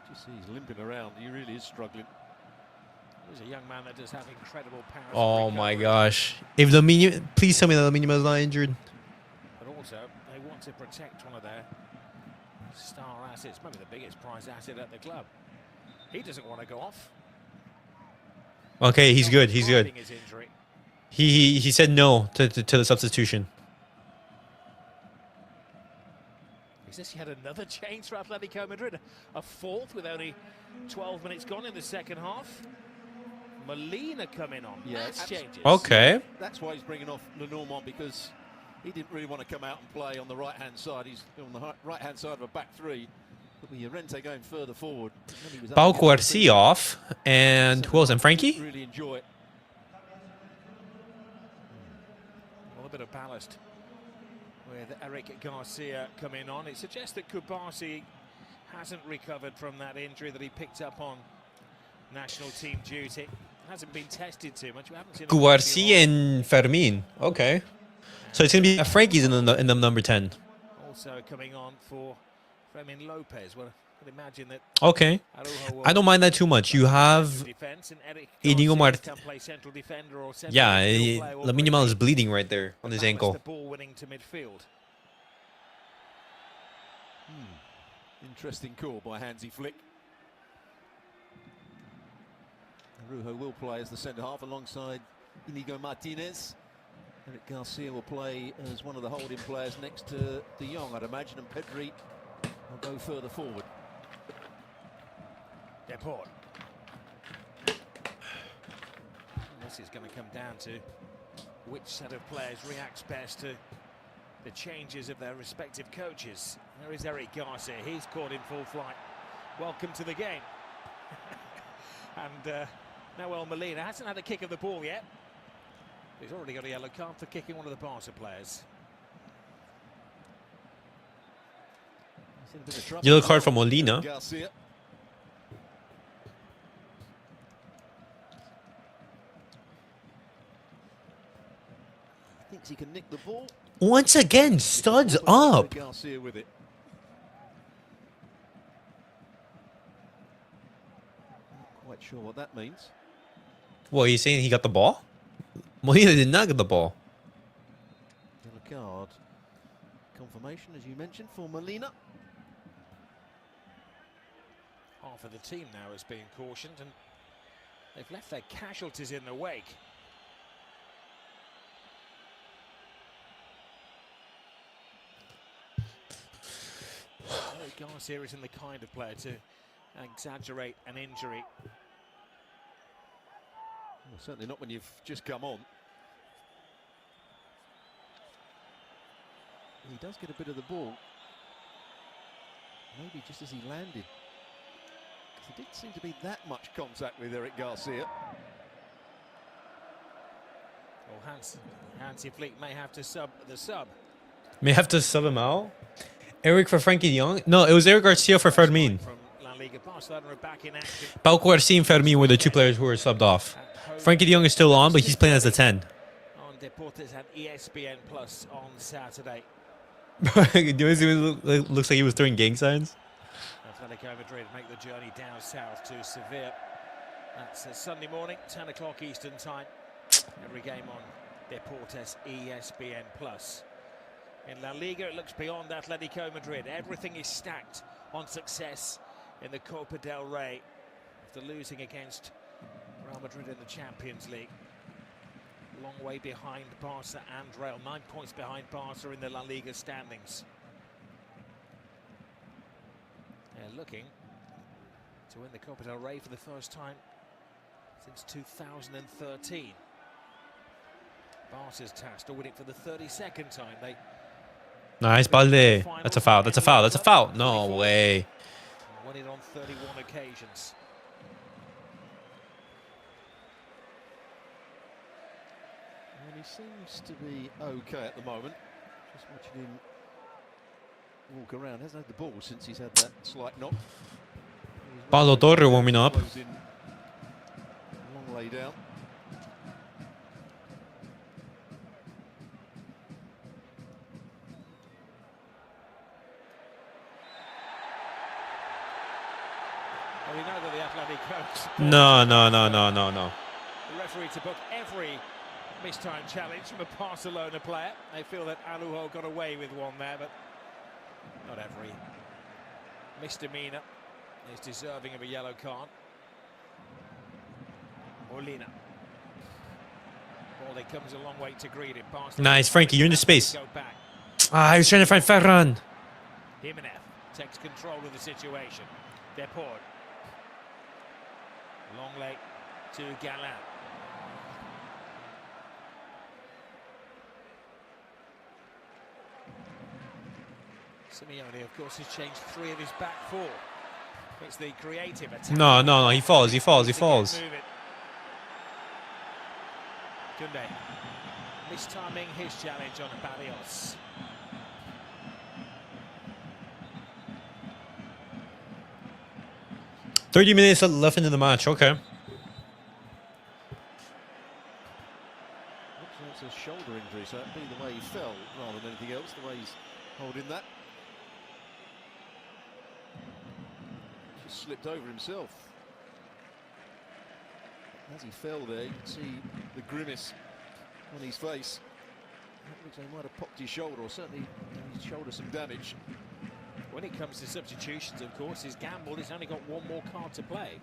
Just see he's limping around. He really is struggling. He's a young man that does have incredible power. Oh my gosh. If Lamine, please tell me that Lamine is not injured. But also, they want to protect one of their star assets, maybe the biggest prize asset at the club. He doesn't want to go off. Okay, he's good. He's good. His injury. He said no to the substitution. Is this yet another change for Atletico Madrid? A fourth with only 12 minutes gone in the second half. Molina coming on. That's changes. Okay. That's why he's bringing off Lenormand, because he didn't really want to come out and play on the right-hand side. He's on the right-hand side of a back three. But with Llorente going further forward. Cubarsí off. And who else? And Frenkie? Really enjoy it. Well, a bit of ballast with Eric Garcia coming on. It suggests that Cubarsí hasn't recovered from that injury that he picked up on national team duty. Hasn't been tested too much. We haven't seen Cubarsí and Fermín. Okay. So it's going to be Frankie's in the number 10. Also coming on for Fermín Lopez. Well, I could imagine that. Okay. I don't mind that too much. You have Iñigo Martínez. Yeah, Lamine Yamal is bleeding right there on his ankle. The ball winning to midfield. Interesting call by Hansi Flick. Araujo will play as the centre-half alongside Iñigo Martínez. Eric Garcia will play as one of the holding players next to De Jong, I'd imagine, and Pedri will go further forward. Deport. This is going to come down to which set of players reacts best to the changes of their respective coaches. There is Eric Garcia. He's caught in full flight. Welcome to the game. And Noel Molina hasn't had a kick of the ball yet. He's already got a yellow card for kicking one of the Barca players. Yellow card from Molina. thinks he can nick the ball. Once again, studs up. Garcia with it. Not quite sure what that means. What, are you saying he got the ball? Molina did not get the ball. Yellow card. Confirmation, as you mentioned, for Molina. Half of the team now is being cautioned, and they've left their casualties in the wake. Garcia isn't the kind of player to exaggerate an injury. Well, certainly not when you've just come on. He does get a bit of the ball. Maybe just as he landed. Because there didn't seem to be that much contact with Eric Garcia. Well, Hansi Flick may have to sub the sub. May have to sub him out. Eric for Frenkie de Jong? No, it was Eric Garcia for Fermín. From La Liga, Barcelona are back in action. Pau Cubarsí and Fermín were the two players who were subbed off. Frenkie de Jong is still on, but he's playing as a 10. On Deportes and ESPN Plus on Saturday. Looks like he was throwing gang signs. Atletico Madrid make the journey down south to Seville. That's Sunday morning, 10 o'clock Eastern time. Every game on Deportes ESPN Plus. In La Liga, it looks beyond Atletico Madrid. Everything is stacked on success in the Copa del Rey after losing against Real Madrid in the Champions League. Long way behind Barça and Real. 9 points behind Barça in the La Liga standings. They're looking to win the Copa del Rey for the first time since 2013. Barca's tasked to win it for the 32nd time. They Nice, Balde. That's a foul. That's a foul. That's a foul. No way. won it on 31 occasions. And he seems to be okay at the moment. Just watching him walk around. Hasn't had the ball since he's had that slight knock. Paulo Torre warming up. Long lay down. Well, we know that the Atletico... No. The referee to book every mistime challenge from a Barcelona player. They feel that Araujo got away with one there, but not every misdemeanor is deserving of a yellow card. Molina. Balde comes a long way to greet him. Nice, Frenkie, you're in the space. Ah, he was trying to find Ferran. Jimenez takes control of the situation. Deport. Long leg to Galán. Simeone, of course, has changed 3 of his back 4. It's the creative attack. No, he falls. Koundé. Mistiming his challenge on Barrios. "30 minutes left into the match." Okay. Looks like it's a shoulder injury, so that'd be the way he fell rather than anything else, the way he's holding that. Just slipped over himself. As he fell there, you can see the grimace on his face. That looks like he might have popped his shoulder, or certainly done his shoulder some damage. When it comes to substitutions, of course, he's gambled. He's only got 1 more card to play.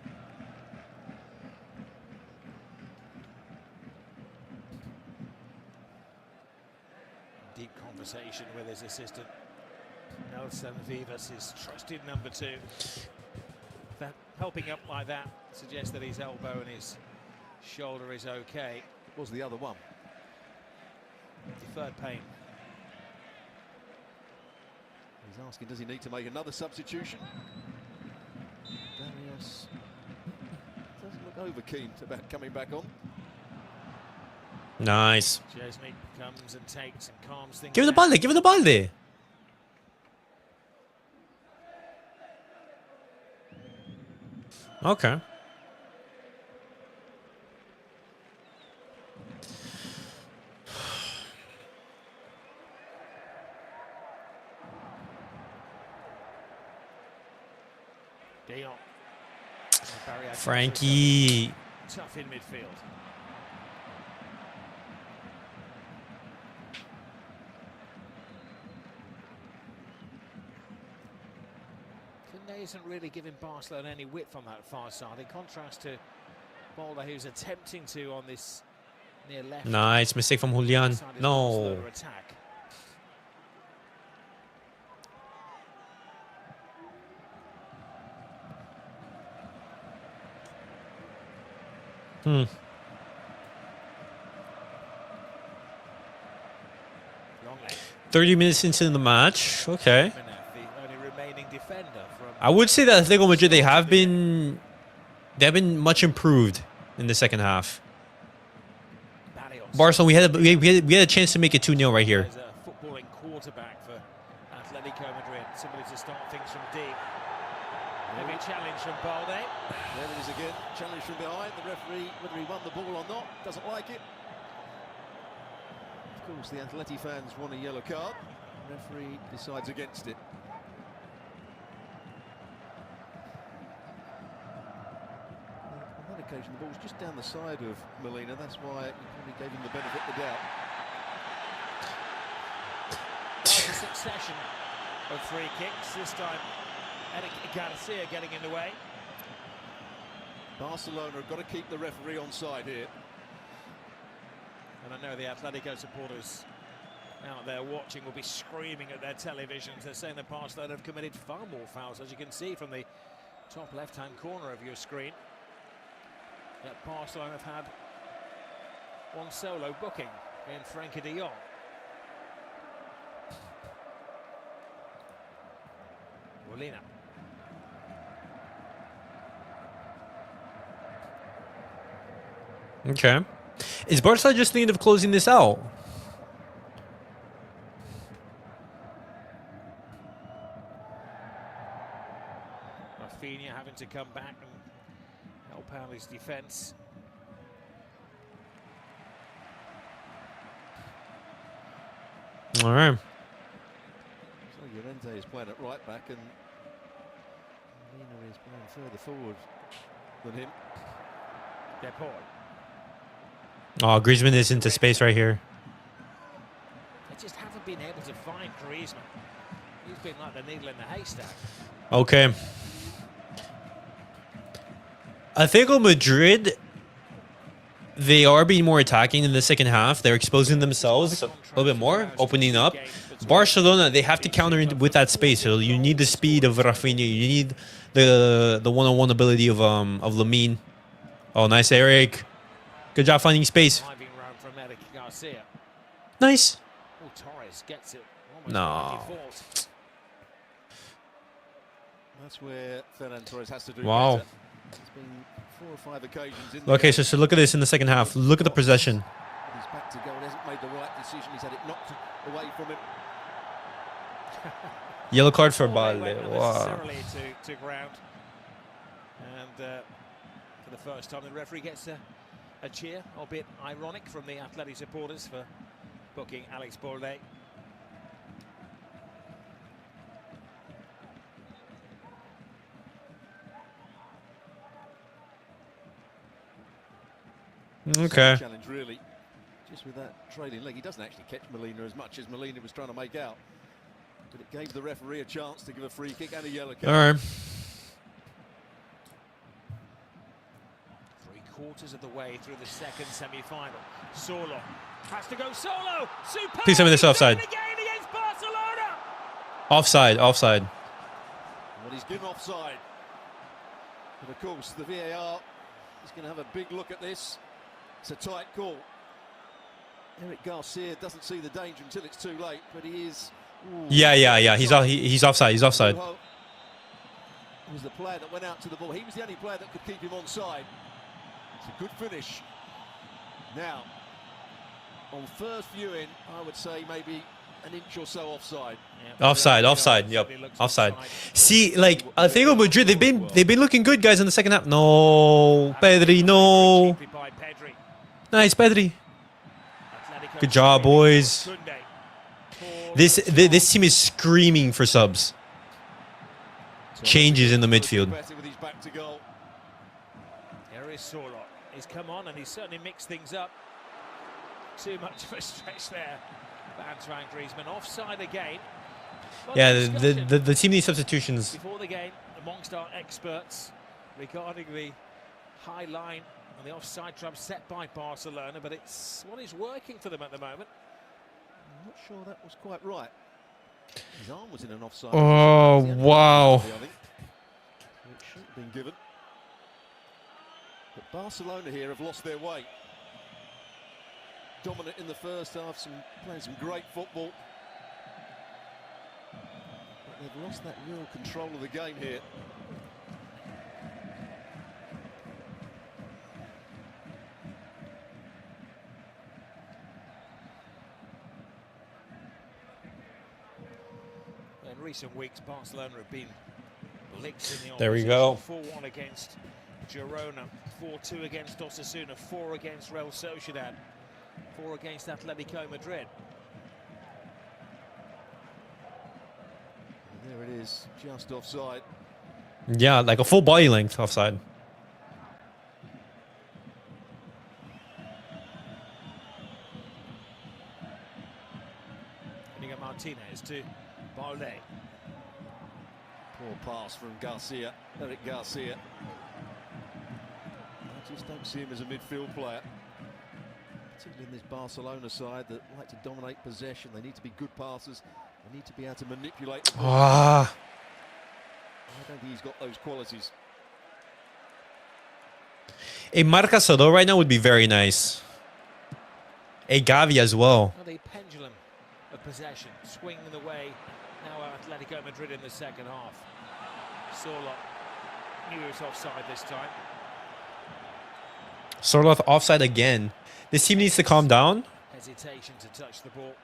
Deep conversation with his assistant. Nelson Vivas, his trusted number 2. That helping up like that suggests that his elbow and his shoulder is okay. It was the other one. Deferred pain. He's asking, does he need to make another substitution? Barrios doesn't look over keen about coming back on. Nice. Szczęsny comes and takes and calms things Give it the down. Balde. Give it the Balde. Okay. Frenkie. Tough in midfield. Koundé isn't really giving Barcelona any width on that far side, in contrast to Balde, who's attempting to on this near left. Nice mistake from Julian. No. Attack. Hmm. 30 minutes into the match. Okay. The only remaining defender from I would say that Atletico Madrid, they have been much improved in the second half. Barcelona, we had a chance to make it 2-0 right here. There's a footballing quarterback for Atletico Madrid, somebody to start things from deep. Maybe a challenge from Balde. There it is again, challenge from behind. The referee, whether he won the ball or not, doesn't like it. Of course, the Atleti fans want a yellow card. The referee decides against it. On that occasion, the ball was just down the side of Molina. That's why he probably gave him the benefit of the doubt. That's a succession of free kicks. This time, Garcia getting in the way. Barcelona have got to keep the referee on side here. And I know the Atletico supporters out there watching will be screaming at their televisions. They're saying that Barcelona have committed far more fouls, as you can see from the top left-hand corner of your screen. That Barcelona have had one solo booking in Frenkie de Jong. Molina. Okay. Is Barca just thinking of closing this out? Raphinha having to come back and help out his defence. All right. So Llorente is playing at right back and Molina is playing further forward than him. Depay. Oh, Griezmann is into space right here. They just haven't been able to find Griezmann. He's been like the needle in the haystack. Okay. Atletico Madrid, they are being more attacking in the second half. They're exposing themselves a little bit more, opening up. Barcelona, they have to counter with that space. So you need the speed of Raphinha. You need the one-on-one ability of Lamine. Oh, nice, Eric. Good job finding space. Nice. Oh, Torres gets it. No. That's where Ferran Torres has to do wow. better. There's been 4 or 5 occasions in Okay, so look at this in the second half. Look at the possession. He's back to goal. He hasn't made the right decision. He's had it knocked away from him. Yellow card for Balde. Balde. Wow. To ground. And for the first time, the referee gets a cheer, albeit ironic, from the Atleti supporters for booking Alex Balde. Okay. Challenge really, just with that trailing leg. He doesn't actually catch Molina as much as Molina was trying to make out, but it gave the referee a chance to give a free kick and a yellow card. All right. 3/4 of the way through the second semi-final. Solo has to go solo. Superb. Please tell me this offside. Again against Barcelona. Offside, offside. Well, he's given offside, but of course the VAR is going to have a big look at this. It's a tight call. Eric Garcia doesn't see the danger until it's too late, but he is. Ooh, Yeah. He's offside. He's offside. Araujo was the player that went out to the ball. He was the only player that could keep him onside. It's a good finish. Now, on first viewing, I would say maybe an inch or so offside. Yeah, Offside. Yep. Offside. See, like Atletico Madrid, they've been looking good, guys, in the second half. No, Pedri, no. Nice, Pedri. Good job, boys. This team is screaming for subs. Changes in the midfield. There is Sorloth. He's come on and he's certainly mixed things up. Too much of a stretch there. Antoine Griezmann offside again. Yeah, the team needs substitutions. Before the game, amongst our experts regarding the high line and the offside trap set by Barcelona, but it's what is working for them at the moment. I'm not sure that was quite right. His arm was in an offside. Oh, wow. It shouldn't have been given. But Barcelona here have lost their way. Dominant in the first half, playing some great football. But they've lost that real control of the game here. In recent weeks, Barcelona have been licked in the opposition. There we go. 4-1 against Girona, 4-2 against Osasuna, 4 against Real Sociedad, 4 against Atletico Madrid. And there it is, just offside. Yeah, like a full body length offside. Iñigo Martínez to Balde. Poor pass from Garcia, Eric Garcia. I just don't see him as a midfield player. Particularly in this Barcelona side that like to dominate possession. They need to be good passers. They need to be able to manipulate the ball. I don't think he's got those qualities. A Marcasado right now would be very nice. A Gavi as well. The pendulum of possession swinging the way now Atletico Madrid in the second half. Sorloth knew he was offside this time. Sorloth offside again. This team needs to calm down. Hesitation to touch the ball.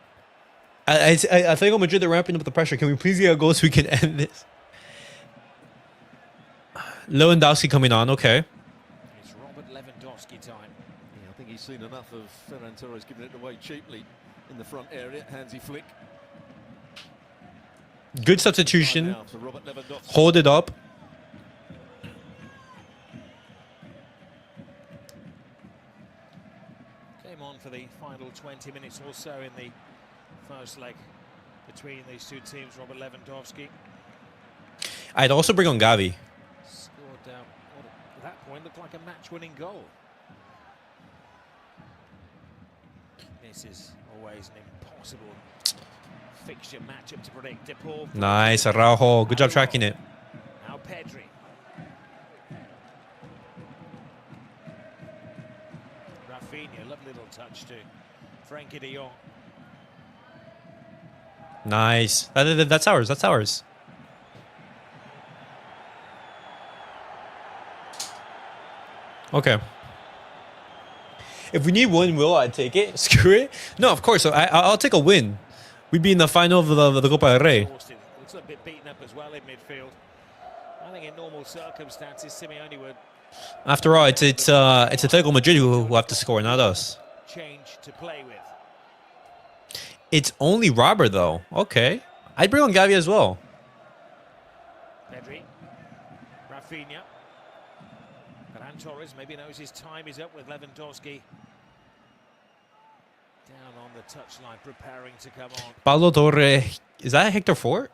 I think Madrid are ramping up the pressure. Can we please get a goal so we can end this? Lewandowski coming on, okay. It's Robert Lewandowski time. Yeah, I think he's seen enough of Ferran Torres giving it away cheaply in the front area. Hansi Flick. Good substitution. Hold it up. Came on for the final 20 minutes or so in the first leg between these two teams. Robert Lewandowski I'd also bring on Gavi. scored what at that point looked like a match-winning goal. This is always an impossible fixture matchup to predict. De Paul. Nice, Araujo. Good job tracking it. Now Pedri. Raphinha, lovely little touch to Frenkie de Jong. Nice. That's ours. That's ours. Okay. If we need one will, I'd take it. Screw it. No, of course. I'll take a win. We'd be in the final of the Copa del Rey. Looks a bit beaten up as well in midfield. I think in normal circumstances, Simeone would. After all, it's Atletico Madrid who have to score, not us. Change to play with. It's only Robert though. Okay, I'd bring on Gavi as well. Pedri, Raphinha. Ferran Torres maybe knows his time is up with Lewandowski. Down on the touchline, preparing to come on. Pablo Torre. Is that Hector Fort?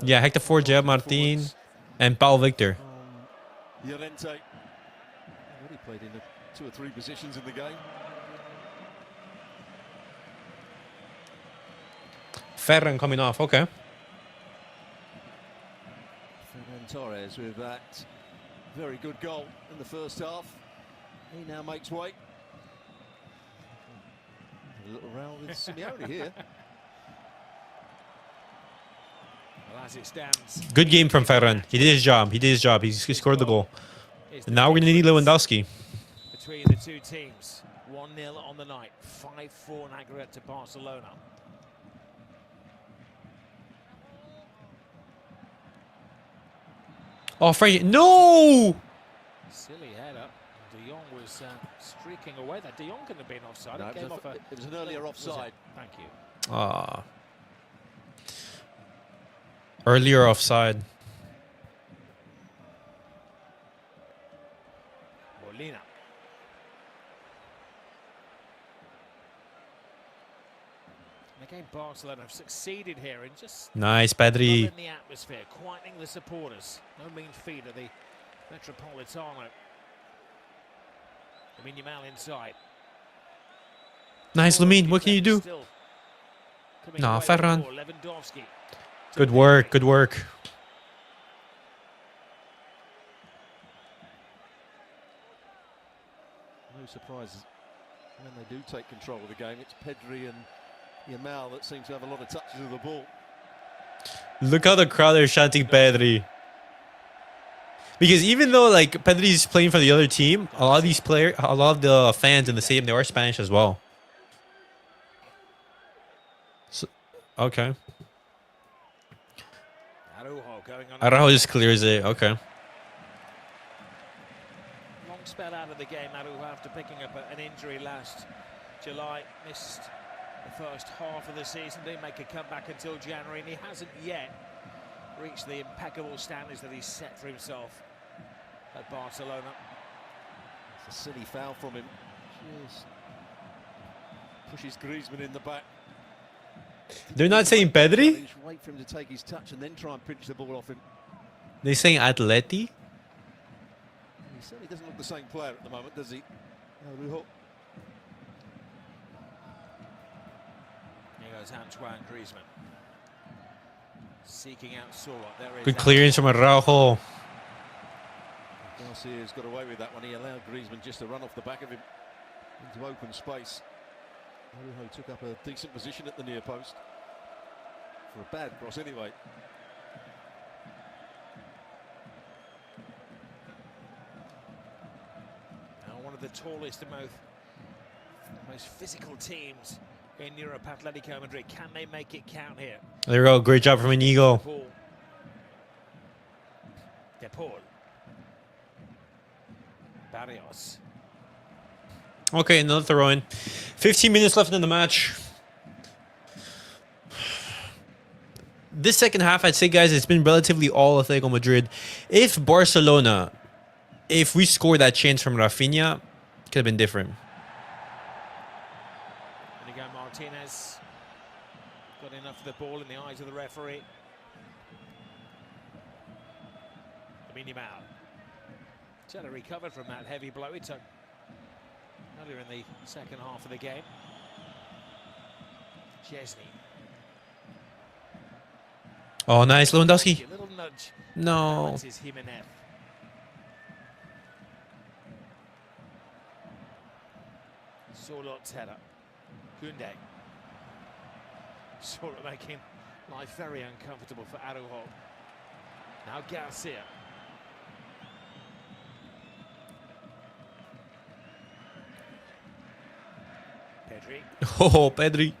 Yeah, Hector Fort, Jeb Martin, and Paul Victor. Llorente. Already played in 2 or 3 positions in the game. Ferran coming off. Okay. Ferran Torres with that very good goal in the first half. He now makes way. A little round with Simeone here. Well, as it stands. Good game from Ferran. He did his job. He scored the goal. And now we're going to need Lewandowski. Between the two teams, 1-0 on the night, 5-4 in aggregate to Barcelona. Oh, Frenkie. No! Silly header. De Jong was streaking away. That De Jong couldn't have been offside. No, it was an earlier offside. Thank you. Earlier offside. Molina. And again, Barcelona have succeeded here in just Nice, Pedri. in the atmosphere, quietening the supporters. No mean feat at the Metropolitano. Lamine Yamal inside. Nice, Lamine. What can you do? Nah, Ferran. Good work. Good work. No surprises when they do take control of the game. It's Pedri and Yamal that seem to have a lot of touches of the ball. Look how the crowd are chanting Pedri. Because even though like Pedri's playing for the other team, a lot of the fans in the stadium, they are Spanish as well. So, okay. Araujo just clears it. Okay. Long spell out of the game, Araujo, after picking up an injury last July. Missed the first half of the season. Didn't make a comeback until January, and he hasn't yet reached the impeccable standards that he's set for himself at Barcelona. It's a silly foul from him. Just pushes Griezmann in the back. They're not saying Pedri? Just wait for him to take his touch and then try and pinch the ball off him. They're saying Atleti? He certainly doesn't look the same player at the moment, does he? Araujo. Here goes Antoine Griezmann. Seeking out Sora. There is Good clearance from Araujo. Garcia's got away with that one. He allowed Griezmann just to run off the back of him into open space. Araujo took up a decent position at the near post. For a bad cross anyway. Now one of the tallest and most physical teams in Europe, Atletico Madrid. Can they make it count here? There we go. Great job from Iñigo. De Paul. Barrios. Okay, another throw in. 15 minutes left in the match. This second half, I'd say, guys, it's been relatively all Atletico Madrid. If Barcelona, if we score that chance from Raphinha, could have been different. Iñigo Martínez got enough of the ball in the eyes of the referee. Lamine Yamal. Trying to recover from that heavy blow he took earlier in the second half of the game. Szczęsny. Oh, nice. Lewandowski. A little nudge. No. This is Jimenez. Sorlot's header. Koundé. Sorlot making life very uncomfortable for Araujo. Now Garcia. Pedri. Oh, Pedri.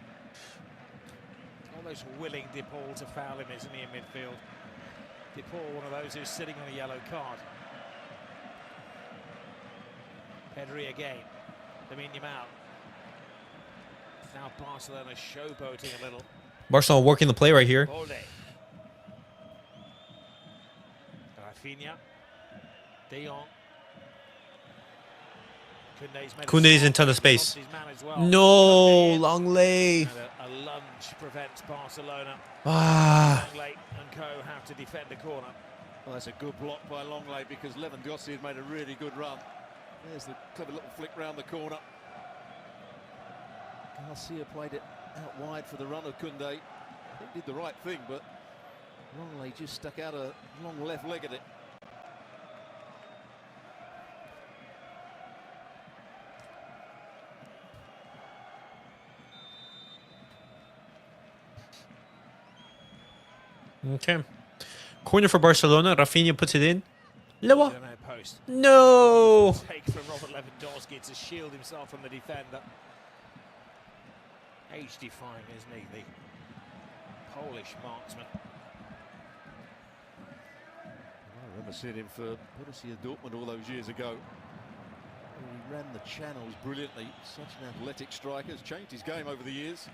Almost willing De Paul to foul him, isn't he, in midfield? De Paul, one of those who's sitting on a yellow card. Pedri again. Lamine Yamal. Now Barcelona showboating a little. Barcelona working the play right here. Balde. Raphinha. De Jong. Koundé's in ton of space. No, long lay. A lunge prevents Barcelona. Ah. Longley and co have to defend the corner. Well, that's a good block by Longley because Lewandowski had made a really good run. There's the clever little flick round the corner. Garcia played it out wide for the run of Koundé. He did the right thing, but Longley just stuck out a long left leg at it. Okay. Corner for Barcelona. Raphinha puts it in. Lewa. Post. No. Take from Robert Lewandowski to shield himself from the defender. Age-defying, isn't he? The Polish marksman. I remember seeing him for Borussia Dortmund all those years ago. He ran the channels brilliantly. Such an athletic striker. Has changed his game over the years.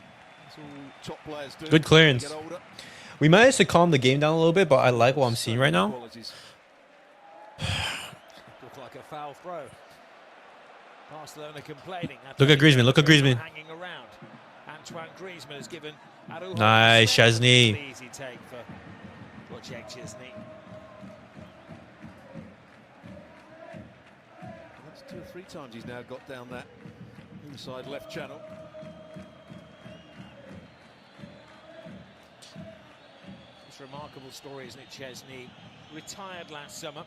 That's all top players do. Good clearance. We managed to calm the game down a little bit, but I like what I'm seeing right now. Looked like a foul throw. Barcelona complaining. Look at Griezmann. Look at Griezmann. Hanging around. Antoine Griezmann has given Araujo Nice, Szczęsny. easy take for Szczęsny. That's 2 or 3 times he's now got down that inside left channel. It's a remarkable story, isn't it? Szczęsny retired last summer,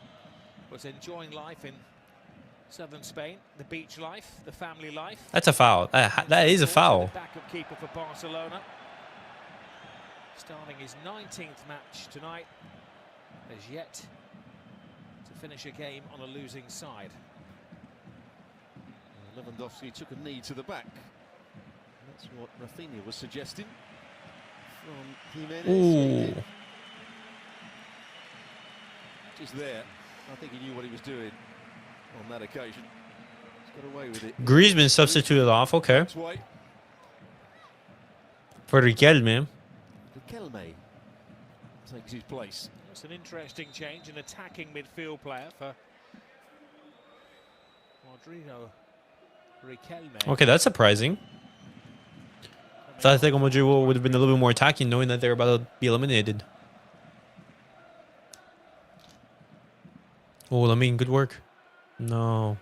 was enjoying life in southern Spain, the beach life, the family life. That's a foul. That is a foul. Backup keeper for Barcelona. Starting his 19th match tonight, has yet to finish a game on a losing side. Lewandowski took a knee to the back. That's what Raphinha was suggesting. From Jimenez. Ooh. Just there. I think he knew what he was doing on that occasion. He's got away with it. Griezmann substituted off. Okay. For Riquelme. Riquelme takes his place. It's an interesting change, an attacking midfield player for Rodrigo Riquelme. Okay, that's surprising. I thought Atletico Madrid would have been a little bit more attacking, knowing that they're about to be eliminated. Oh, Lamine, good work. No.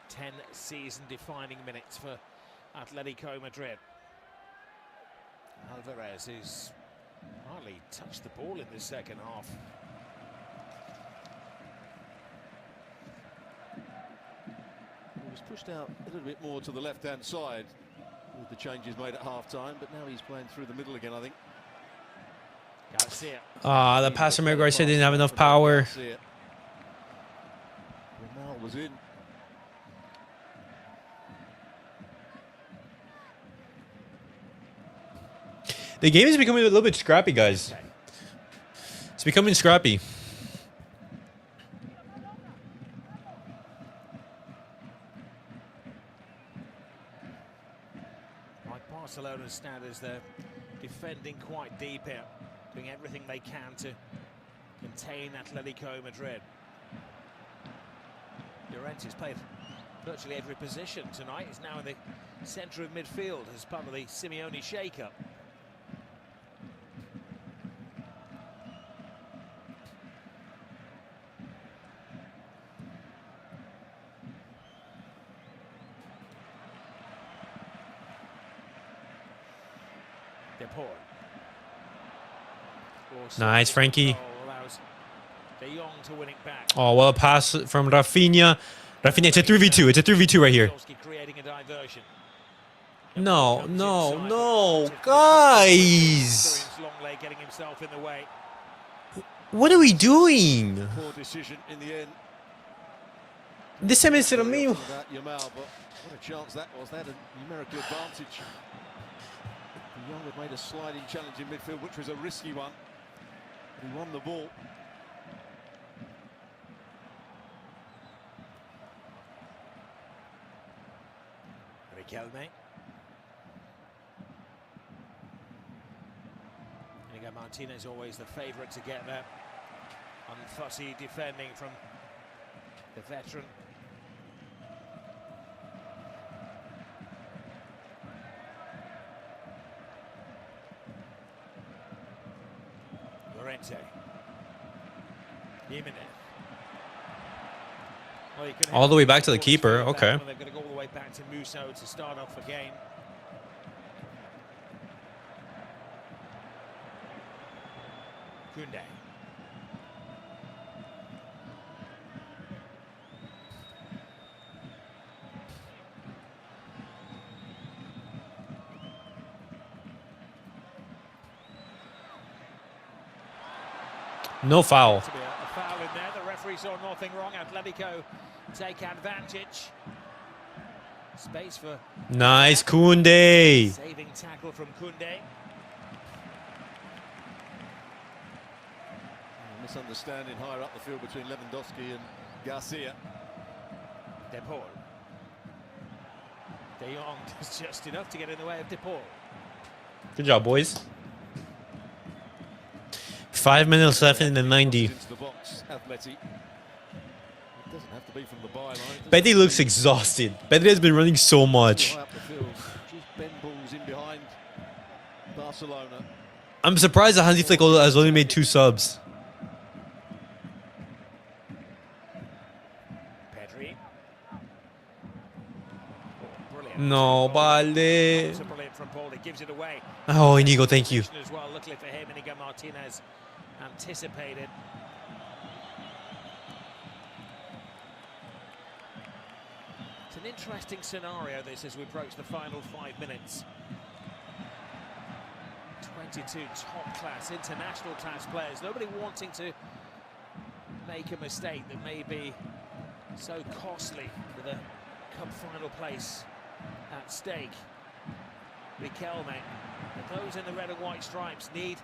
10 season-defining minutes for Atletico Madrid. Alvarez, who's hardly touched the ball in the second half. He was pushed out a little bit more to the left-hand side with the changes made at half-time, but now he's playing through the middle again, I think. The passer Garcia didn't have enough power. Yamal was in. The game is becoming a little bit scrappy, guys. It's becoming scrappy. Like Barcelona's standards, they're defending quite deep here, doing everything they can to contain Atletico Madrid. Llorente's played virtually every position tonight. He's now in the centre of midfield as part of the Simeone shake-up. Nice, Frenkie. Jong to win it back. Oh, well, a pass from Raphinha. Raphinha, it's a 3v2. It's a 3v2 right here. Creating a diversion. No, no, no. Guys! Getting himself in the way. What are we doing? Poor decision in the end. This time it's Ramiro. About Yamal, but what a chance that was. They had a numerical advantage. Jong had made a sliding challenge in midfield, which was a risky one. He won the ball. Riquelme. Iñigo Martínez always the favourite to get there. Unfussy defending from the veteran. Llorente. All the way back to the keeper. Okay. They've got to go all the way back to Musso to start off the game. Koundé. No foul. A foul in there. The referee saw nothing wrong. Atletico take advantage. Space for Nice, Koundé. saving tackle from Koundé. Misunderstanding higher up the field between Lewandowski and Garcia. De Paul. De Jong does just enough to get in the way of De Paul. Good job, boys. 5 minutes left in the 90. Into the box, Atleti. doesn't have to be from the byline. Pedri looks exhausted. Pedri has been running so much. High up the field. Just bend balls in behind Barcelona. I'm surprised that Hansi Flick has only made 2 subs. Pedri. Brilliant. No, Balde. Brilliant from Balde. Gives it away. Oh, Iñigo, thank you. As well, luckily for him, Iñigo Martínez anticipated. It's an interesting scenario, this, as we approach the final 5 minutes. 22 top-class, international class players. Nobody wanting to make a mistake that may be so costly with a cup final place at stake. Riquelme, those in the red and white stripes need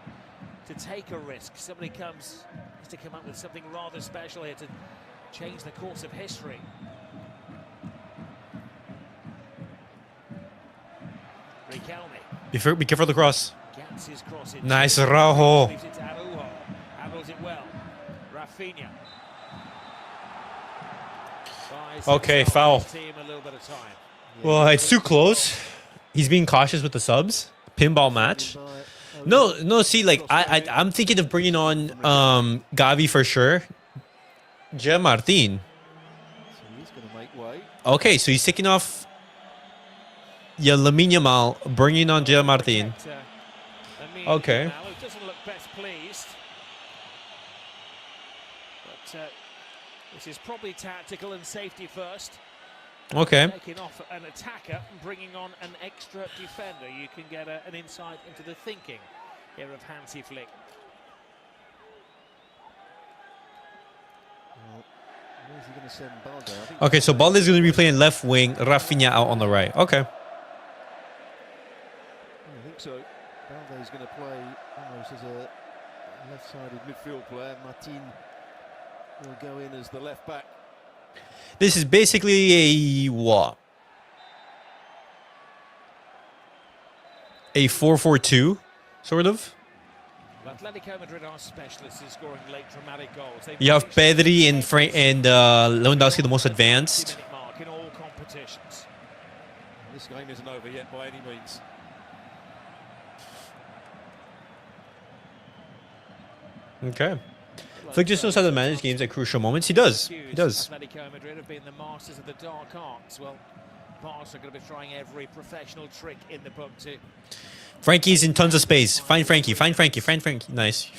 to take a risk. Somebody has to come up with something rather special here to change the course of history. Riquelme. Be careful of the cross. Gets his cross in. Nice, Araujo. Leaves it to Araujo. Handles it well. Raphinha. Buys Okay, himself foul. and his team a little bit of time. Well, it's too close. He's being cautious with the subs. Pinball match. No. See, like I'm thinking of bringing on Gavi for sure. Martínez. So he's going to make way. Okay, so he's taking off. Yeah, Lamine Yamal, bringing on Martínez. Lamine Okay. Yamal, who doesn't look best pleased. But this is probably tactical and safety first. Okay. Taking off an attacker and bringing on an extra defender. You can get an insight into the thinking here of Hansi Flick. Well, where's he going to send Balde? I think Okay, so Balde is going to be playing left wing, Raphinha out on the right. Okay. I think so. Balde is going to play almost as a left-sided midfield player. Martin will go in as the left back. This is basically a what? A 4-4-2, sort of. Atletico Madrid are specialists in scoring late dramatic goals. You have Pedri and Lewandowski, the most advanced. Mark in all competitions. This game isn't over yet by any means. Okay. Flick just knows how to manage games at crucial moments. He does. He does. Atletico Madrid have been the masters of the dark arts. Well, Barça are going to be trying every professional trick in the book to. Frankie's in tons of space. Find Frenkie. Find Frenkie. Find Frenkie. Nice.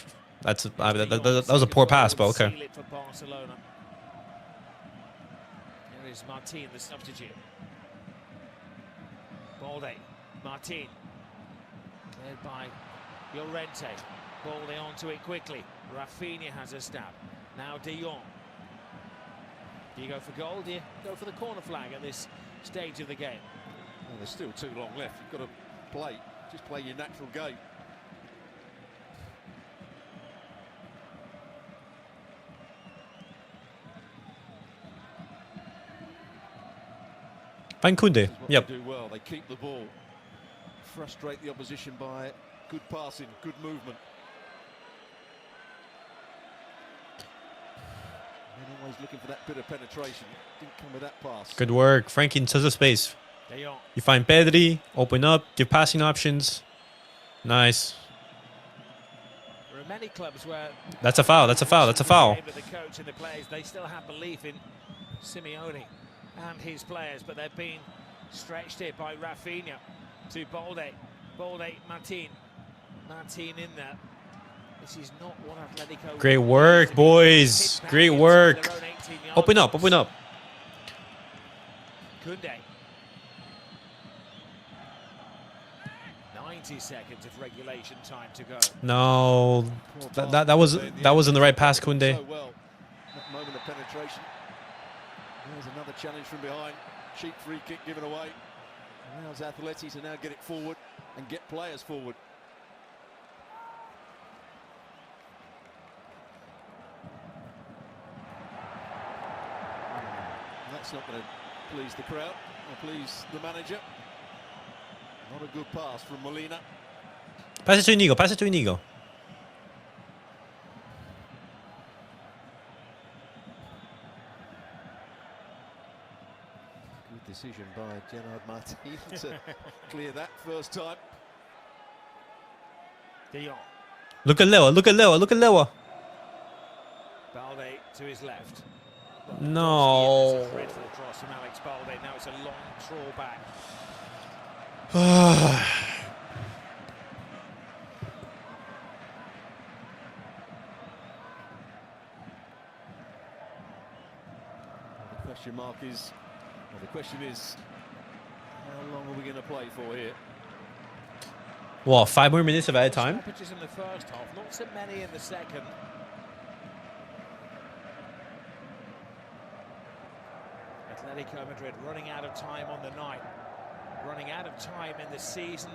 That was a poor pass, but okay. Seal it for Barcelona. Here is Martin, the substitute. Balde, Martin, led by Llorente. Balde onto it quickly. Raphinha has a stab. Now De Jong. Do you go for goal? Do you go for the corner flag at this stage of the game? Well, there's still too long left. You've got to play. Just play your natural game. Find Koundé. Yep. They do well. They keep the ball. Frustrate the opposition by good passing, good movement. And always looking for that bit of penetration. Didn't come with that pass. Good work. Frankie in tons of space. De Jong. You find Pedri, open up, give passing options. Nice. There are many clubs where That's a foul. That's a foul. That's a foul. the coach and the players, they still have belief in Simeone and his players, but they're being stretched here by Raphinha to Balde. Balde, Martin in there. This is not what Atletico. Great work, boys. Great work. Open up. Open up. Koundé. 90 seconds of regulation time to go. No, that was in the right pass, Koundé. So well, that moment of penetration. There's another challenge from behind. Cheap free kick given away. Allows Atleti to now get it forward and get players forward. That's not going to please the crowd or please the manager. Not a good pass from Molina. Pass it to Iñigo. Pass it to Iñigo. decision by Gerard Martin to clear that first time. De Jong. Look at Lewa, look at Lewa, look at Lewa. Balde to his left. No. That's a dreadful cross from Alex Balde. Now it's a long trawl back. The question mark is, well, the question is, how long are we going to play for here? What, 5 more minutes of added time? Stoppages in the first half, not so many in the second. Atletico Madrid running out of time on the night, running out of time in the season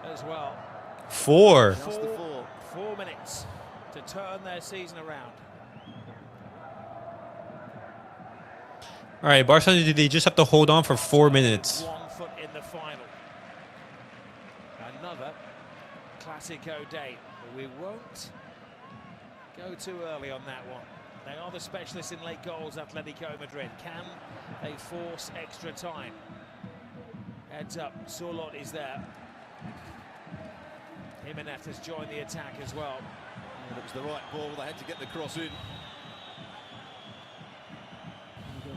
as well. 4. Just the 4. 4 minutes to turn their season around. All right, Barcelona, they just have to hold on for 4 minutes. 1 foot in the final. Another Classico day, but we won't go too early on that one. They are the specialists in late goals, Atletico Madrid. Can they force extra time? Heads up, Sorlot is there. Jimenez has joined the attack as well. And it was the right ball, they had to get the cross in.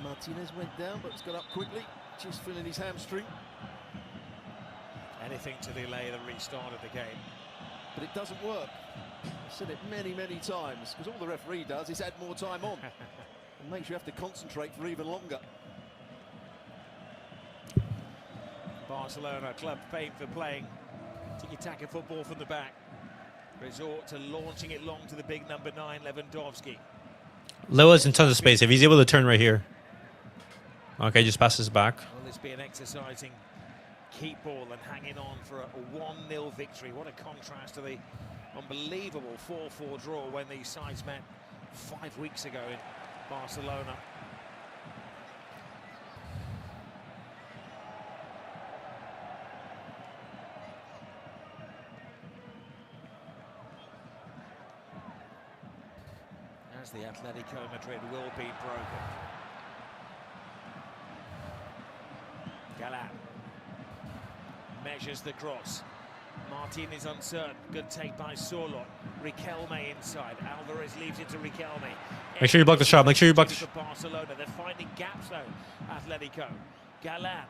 Martínez went down, but it's got up quickly, just feeling his hamstring. Anything to delay the restart of the game. But it doesn't work. I've said it many, many times, because all the referee does is add more time on. And makes you have to concentrate for even longer. Barcelona, club famed for playing tiki-taka football from the back. Resort to launching it long to the big number 9, Lewandowski. Lewa's in tons of space. If he's able to turn right here. Okay, just passes back. Will this be an exercising keep ball and hanging on for a 1-0 victory? What a contrast to the unbelievable 4-4 draw when these sides met 5 weeks ago in Barcelona. As the Atletico Madrid will be broken. Galan measures the cross. Martínez uncertain. Good take by Sorlot. Riquelme inside. Alvarez leaves it to Riquelme. Make sure you block the shot. Make sure you block the shot. Barcelona. They're finding gaps though. Atletico. Galan.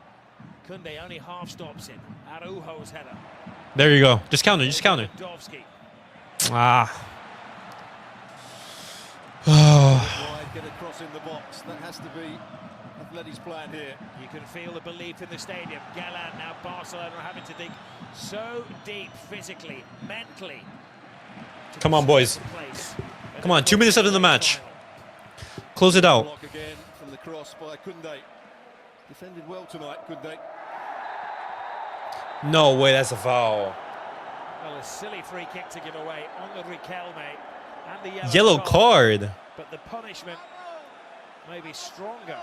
Koundé only half stops in. Araujo's header. There you go. Just counter. Just counter. Lewandowski. Ah. Wide, get a cross in the box. That has to be Atleti's plan here. You can feel the belief in the stadium. Galan, now Barcelona are having to dig so deep physically, mentally. Come on, boys. Come on, 2 minutes left in the match. Close it out. Block again from the cross by Koundé. Defended well tonight, Koundé. No way, that's a foul. Well, a silly free kick to give away on the Riquelme and the Yellow card. But the punishment may be stronger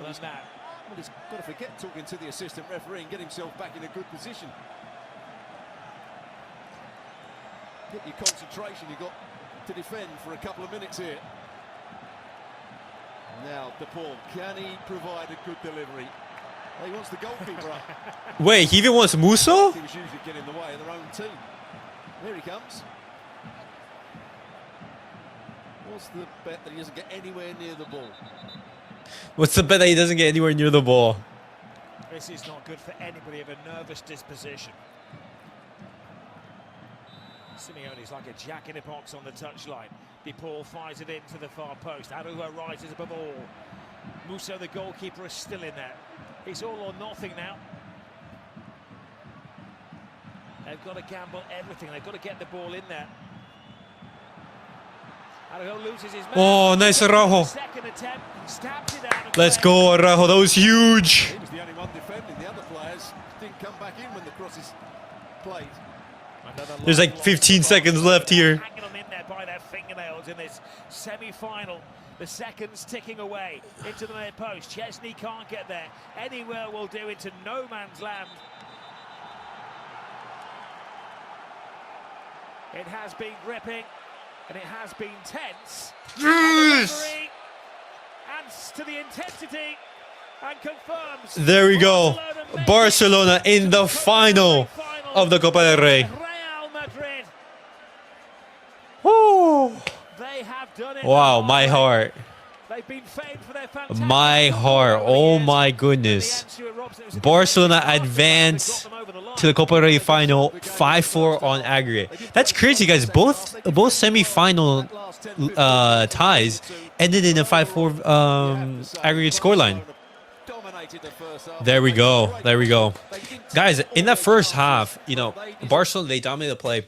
than that. Well, he's got to forget talking to the assistant referee and get himself back in a good position. Get your concentration, you've got to defend for a couple of minutes here. Now, De Paul, can he provide a good delivery? He wants the goalkeeper up. Wait, he even wants Musso? He was usually getting in the way of their own team. Here he comes. What's the bet that he doesn't get anywhere near the ball? What's the bet that he doesn't get anywhere near the ball? This is not good for anybody of a nervous disposition. Simeone's like a jack in a box on the touchline. De Paul fires it into the far post. Araujo rises above all. Musso, the goalkeeper, is still in there. It's all or nothing now. They've got to gamble everything. They've got to get the ball in there. Araujo loses his man. Oh, nice Araujo. Second attempt, stabs it out of Let's play. go, Araujo. That was huge. He was the only one defending. The other players didn't come back in when the crosses played. There's like 15 seconds left here. Hanging them in there by their fingernails in this semi-final. The seconds ticking away into the near post. Szczęsny can't get there. Anywhere will do, into no man's land. It has been gripping and it has been tense. Yes! Adds to the intensity and confirms. There we go. Barcelona in the final of the Copa del Rey. Real Madrid. Woo. They have done it. Wow, my heart. They've been famed for their fantastic My heart. Oh my goodness. Barcelona advanced to the Copa del Rey final 5-4 on aggregate. That's crazy, guys. Both semi-final ties ended in a 5-4 aggregate scoreline. There we go. There we go. Guys, in that first half, you know, Barcelona, they dominated the play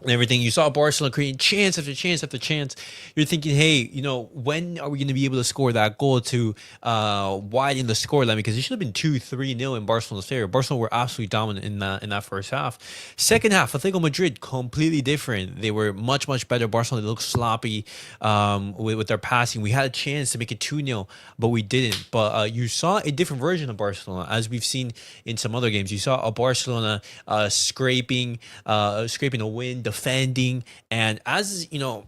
and everything. You saw Barcelona creating chance after chance after chance. You're thinking, hey, you know, when are we going to be able to score that goal to widen the scoreline? Because it should have been 2-3-0 in Barcelona's favor. Barcelona were absolutely dominant in that first half. Second half, Atletico Madrid, completely different. They were much, much better. Barcelona looked sloppy with their passing. We had a chance to make it 2-0, but we didn't. But you saw a different version of Barcelona, as we've seen in some other games. You saw a Barcelona scraping a win, defending, and as you know,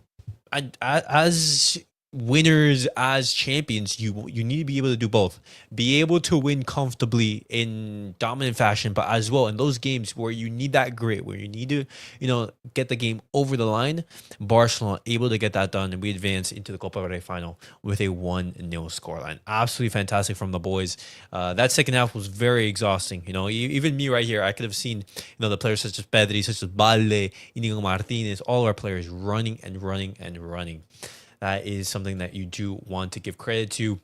as winners, as champions, you need to be able to do both. Be able to win comfortably in dominant fashion, but as well in those games where you need that grit, where you need to, you know, get the game over the line. Barcelona able to get that done, and we advance into the Copa del Rey final with a 1-0 scoreline. Absolutely fantastic from the boys. That second half was very exhausting. You know, even me right here, I could have seen, you know, the players such as Pedri, such as Balde, Iñigo, Martínez, all our players running and running and running. That is something that you do want to give credit to.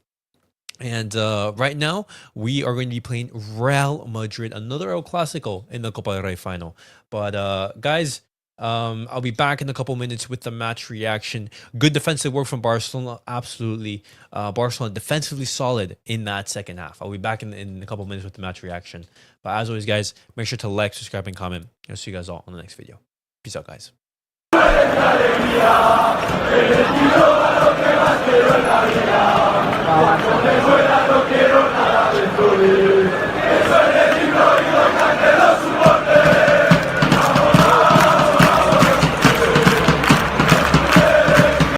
And right now, we are going to be playing Real Madrid, another El Clasico in the Copa del Rey final. But guys, I'll be back in a couple minutes with the match reaction. Good defensive work from Barcelona, absolutely. Barcelona defensively solid in that second half. I'll be back in a couple minutes with the match reaction. But as always, guys, make sure to like, subscribe, and comment. I'll see you guys all on the next video. Peace out, guys.